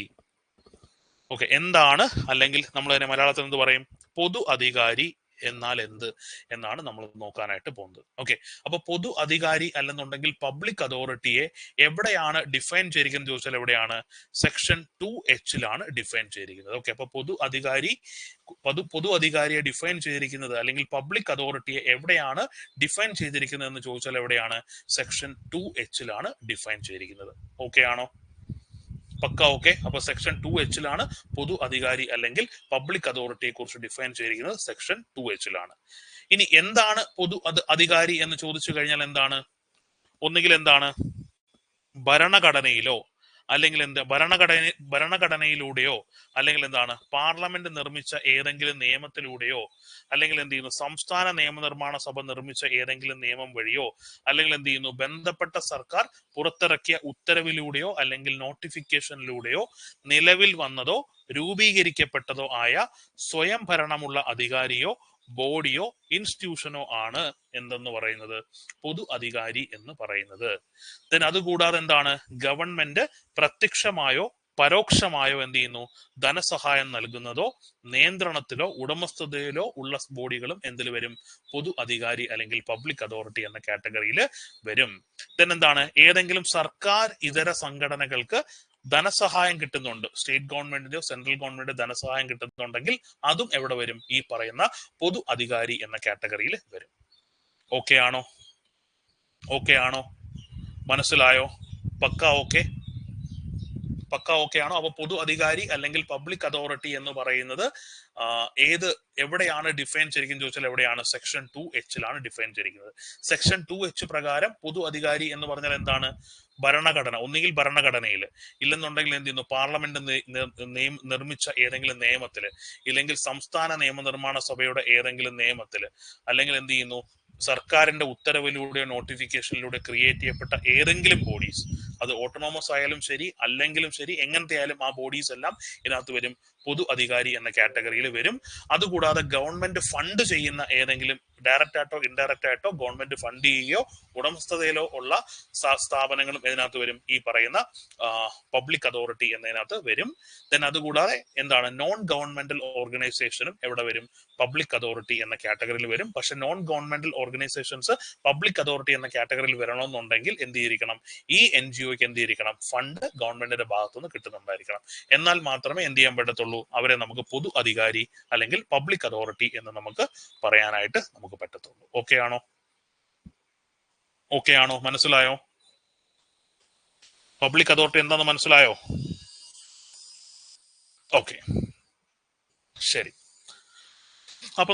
Speaker 1: ഓക്കെ, എന്താണ്, അല്ലെങ്കിൽ നമ്മൾ അതിനെ മലയാളത്തിൽ എന്ത് പറയും, പൊതു അധികാരി എന്നാൽ എന്ത് എന്നാണ് നമ്മൾ നോക്കാനായിട്ട് പോകുന്നത്. ഓക്കെ, അപ്പൊ പൊതു അധികാരി അല്ലെന്നുണ്ടെങ്കിൽ പബ്ലിക് അതോറിറ്റിയെ എവിടെയാണ് ഡിഫൈൻ ചെയ്തിരിക്കുന്നത് ചോദിച്ചാൽ എവിടെയാണ്, സെക്ഷൻ 2H ഡിഫൈൻ ചെയ്തിരിക്കുന്നത്. ഓക്കെ, അപ്പൊ പൊതു അധികാരിയെ ഡിഫൈൻ ചെയ്തിരിക്കുന്നത് അല്ലെങ്കിൽ പബ്ലിക് അതോറിറ്റിയെ എവിടെയാണ് ഡിഫൈൻ ചെയ്തിരിക്കുന്നത് എന്ന് ചോദിച്ചാൽ എവിടെയാണ്, സെക്ഷൻ 2H ഡിഫൈൻ ചെയ്തിരിക്കുന്നത്. ഓക്കെ ആണോ? പക്ക ഓക്കെ. അപ്പൊ സെക്ഷൻ 2H പൊതു അധികാരി അല്ലെങ്കിൽ പബ്ലിക് അതോറിറ്റിയെ കുറിച്ച് ഡിഫൈൻ ചെയ്തിരിക്കുന്നത് സെക്ഷൻ 2H. ഇനി എന്താണ് പൊതു അധികാരി എന്ന് ചോദിച്ചു കഴിഞ്ഞാൽ എന്താണ്, ഒന്നുകിൽ എന്താണ് ഭരണഘടനയിലോ അല്ലെങ്കിൽ എന്താ ഭരണഘടനയിലൂടെയോ അല്ലെങ്കിൽ എന്താണ് പാർലമെന്റ് നിർമ്മിച്ച ഏതെങ്കിലും നിയമത്തിലൂടെയോ അല്ലെങ്കിൽ എന്ത് ചെയ്യുന്നു സംസ്ഥാന നിയമനിർമ്മാണ സഭ നിർമ്മിച്ച ഏതെങ്കിലും നിയമം വഴിയോ അല്ലെങ്കിൽ എന്ത് ചെയ്യുന്നു ബന്ധപ്പെട്ട സർക്കാർ പുറത്തിറക്കിയ ഉത്തരവിലൂടെയോ അല്ലെങ്കിൽ നോട്ടിഫിക്കേഷനിലൂടെയോ നിലവിൽ വന്നതോ രൂപീകരിക്കപ്പെട്ടതോ ആയ സ്വയം ഭരണമുള്ള അധികാരിയോ ബോഡിയോ ഇൻസ്റ്റിറ്റ്യൂഷനോ ആണ് എന്തെന്ന് പറയുന്നത്, പൊതു അധികാരി എന്ന് പറയുന്നത്. ദെൻ അതുകൂടാതെ എന്താണ്, ഗവൺമെന്റ് പ്രത്യക്ഷമായോ പരോക്ഷമായോ എന്ത് ചെയ്യുന്നു ധനസഹായം നൽകുന്നതോ നിയന്ത്രണത്തിലോ ഉടമസ്ഥതയിലോ ഉള്ള ബോഡികളും എന്തിൽ വരും, പൊതു അധികാരി അല്ലെങ്കിൽ പബ്ലിക് അതോറിറ്റി എന്ന കാറ്റഗറിയിൽ വരും. ദെൻ എന്താണ്, ഏതെങ്കിലും സർക്കാർ ഇതര സംഘടനകൾക്ക് ധനസഹായം കിട്ടുന്നുണ്ട്, സ്റ്റേറ്റ് ഗവൺമെന്റിന്റെയോ സെൻട്രൽ ഗവൺമെന്റിന്റെ ധനസഹായം കിട്ടുന്നുണ്ടെങ്കിൽ അതും എവിടെ വരും, ഈ പറയുന്ന പൊതു അധികാരി എന്ന കാറ്റഗറിയിൽ വരും. ഓക്കെ ആണോ? ഓക്കെ ആണോ? മനസ്സിലായോ? പക്ക ഓക്കെ? പക്ക ഓക്കെ ആണോ? അപ്പൊ പൊതു അധികാരി അല്ലെങ്കിൽ പബ്ലിക് അതോറിറ്റി എന്ന് പറയുന്നത് എവിടെയാണ് ഡിഫൈൻ ചെയ്തിരിക്കുന്നത് ചോദിച്ചാൽ എവിടെയാണ്, സെക്ഷൻ 2H ഡിഫൈൻ ചെയ്തിരിക്കുന്നത്. സെക്ഷൻ 2H പ്രകാരം പൊതു അധികാരി എന്ന് പറഞ്ഞാൽ എന്താണ്, ഭരണഘടന, ഒന്നുകിൽ ഭരണഘടനയിൽ, ഇല്ലെന്നുണ്ടെങ്കിൽ എന്ത് ചെയ്യുന്നു പാർലമെന്റ് നിർമ്മിച്ച ഏതെങ്കിലും നിയമത്തില്, ഇല്ലെങ്കിൽ സംസ്ഥാന നിയമനിർമ്മാണ സഭയുടെ ഏതെങ്കിലും നിയമത്തില്, അല്ലെങ്കിൽ എന്ത് ചെയ്യുന്നു സർക്കാരിന്റെ ഉത്തരവിലൂടെയോ നോട്ടിഫിക്കേഷനിലൂടെ ക്രിയേറ്റ് ചെയ്യപ്പെട്ട ഏതെങ്കിലും ബോഡീസ്, അത് ഓട്ടോണോമസ് ആയാലും ശരി അല്ലെങ്കിലും ശരി എങ്ങനത്തെ ആയാലും ആ ബോഡീസ് എല്ലാം ഇതിനകത്ത് വരും, പൊതു അധികാരി എന്ന കാറ്റഗറിയിൽ വരും. അതുകൂടാതെ ഗവൺമെന്റ് ഫണ്ട് ചെയ്യുന്ന ഏതെങ്കിലും ഡയറക്റ്റ് ആയിട്ടോ ഇൻഡയറക്റ്റ് ആയിട്ടോ ഗവൺമെന്റ് ഫണ്ട് ചെയ്യുകയോ ഉടമസ്ഥതയിലോ ഉള്ള സ്ഥാപനങ്ങളും ഇതിനകത്ത് വരും, ഈ പറയുന്ന പബ്ലിക് അതോറിറ്റി എന്നതിനകത്ത് വരും. ദെൻ അതുകൂടാതെ എന്താണ്, നോൺ ഗവൺമെന്റൽ ഓർഗനൈസേഷനും എവിടെ വരും, പബ്ലിക് അതോറിറ്റി എന്ന കാറ്റഗറിയിൽ വരും. പക്ഷെ non governmental organisations public authority എന്ന കാറ്റഗറിയിൽ വരണമെന്നുണ്ടെങ്കിൽ എന്ത് ചെയ്തിരിക്കണം, ഈ NGOക്ക് എന്ത് ചെയ്തിരിക്കണം, ഫണ്ട് ഗവൺമെന്റിന്റെ ഭാഗത്തുനിന്ന് കിട്ടുന്നുണ്ടായിരിക്കണം. എന്നാൽ മാത്രമേ എന്ത് ചെയ്യാൻ പറ്റത്തുള്ളൂ, അവരെ നമുക്ക് പൊതു അധികാരി അല്ലെങ്കിൽ പബ്ലിക് അതോറിറ്റി എന്ന് നമുക്ക് പറയാനായിട്ട് നമുക്ക് പറ്റത്തുള്ളൂ. ഓക്കെ ആണോ? ഓക്കെ ആണോ? മനസ്സിലായോ? പബ്ലിക് അതോറിറ്റി എന്താണെന്ന് മനസ്സിലായോ? ഓക്കെ, ശരി. അപ്പൊ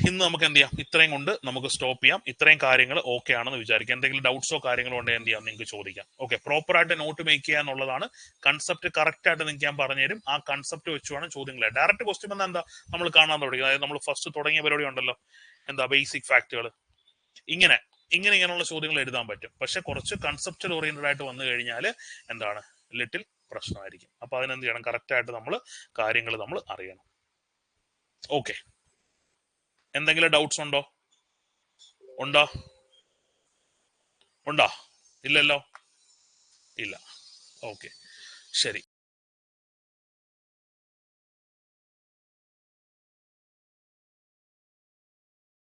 Speaker 1: ഇന്ന് നമുക്ക് എന്ത് ചെയ്യാം, ഇത്രയും കൊണ്ട് നമുക്ക് സ്റ്റോപ്പ് ചെയ്യാം. ഇത്രയും കാര്യങ്ങൾ ഓക്കെ ആണെന്ന് വിചാരിക്കാം. എന്തെങ്കിലും ഡൗട്ട്സോ കാര്യങ്ങളോ ഉണ്ടെങ്കിൽ എന്ത് ചെയ്യാം, നിങ്ങൾക്ക് ചോദിക്കാം. ഓക്കെ, പ്രോപ്പർ ആയിട്ട് നോട്ട് മേക്ക് ചെയ്യുക എന്നുള്ളതാണ്. കൺസെപ്റ്റ് കറക്റ്റ് ആയിട്ട് നിങ്ങൾക്ക് ഞാൻ പറഞ്ഞുതരും. ആ കൺസെപ്റ്റ് വെച്ചുമാണ് ചോദ്യങ്ങൾ. ഡയറക്റ്റ് ക്വസ്റ്റ്യൻ വന്നാൽ എന്താ നമ്മൾ കാണാൻ തുടങ്ങി, അതായത് നമ്മൾ ഫസ്റ്റ് തുടങ്ങിയ പരിപാടി ഉണ്ടല്ലോ, എന്താ ബേസിക് ഫാക്ടുകൾ, ഇങ്ങനെയുള്ള ചോദ്യങ്ങൾ എഴുതാൻ പറ്റും. പക്ഷെ കുറച്ച് കൺസെപ്റ്റൽ ഓറിയന്റഡ് ആയിട്ട് വന്നു കഴിഞ്ഞാൽ എന്താണ് ലിറ്റിൽ പ്രശ്നമായിരിക്കും. അപ്പൊ അതിനെന്ത് ചെയ്യണം, കറക്റ്റ് ആയിട്ട് നമ്മൾ കാര്യങ്ങൾ നമ്മൾ അറിയണം. ഓക്കെ, എന്തെങ്കിലും ഡൗട്ട്സ് ഉണ്ടോ? ഉണ്ടോ? ഇല്ലല്ലോ? ഇല്ല. ഓക്കെ, ശരി.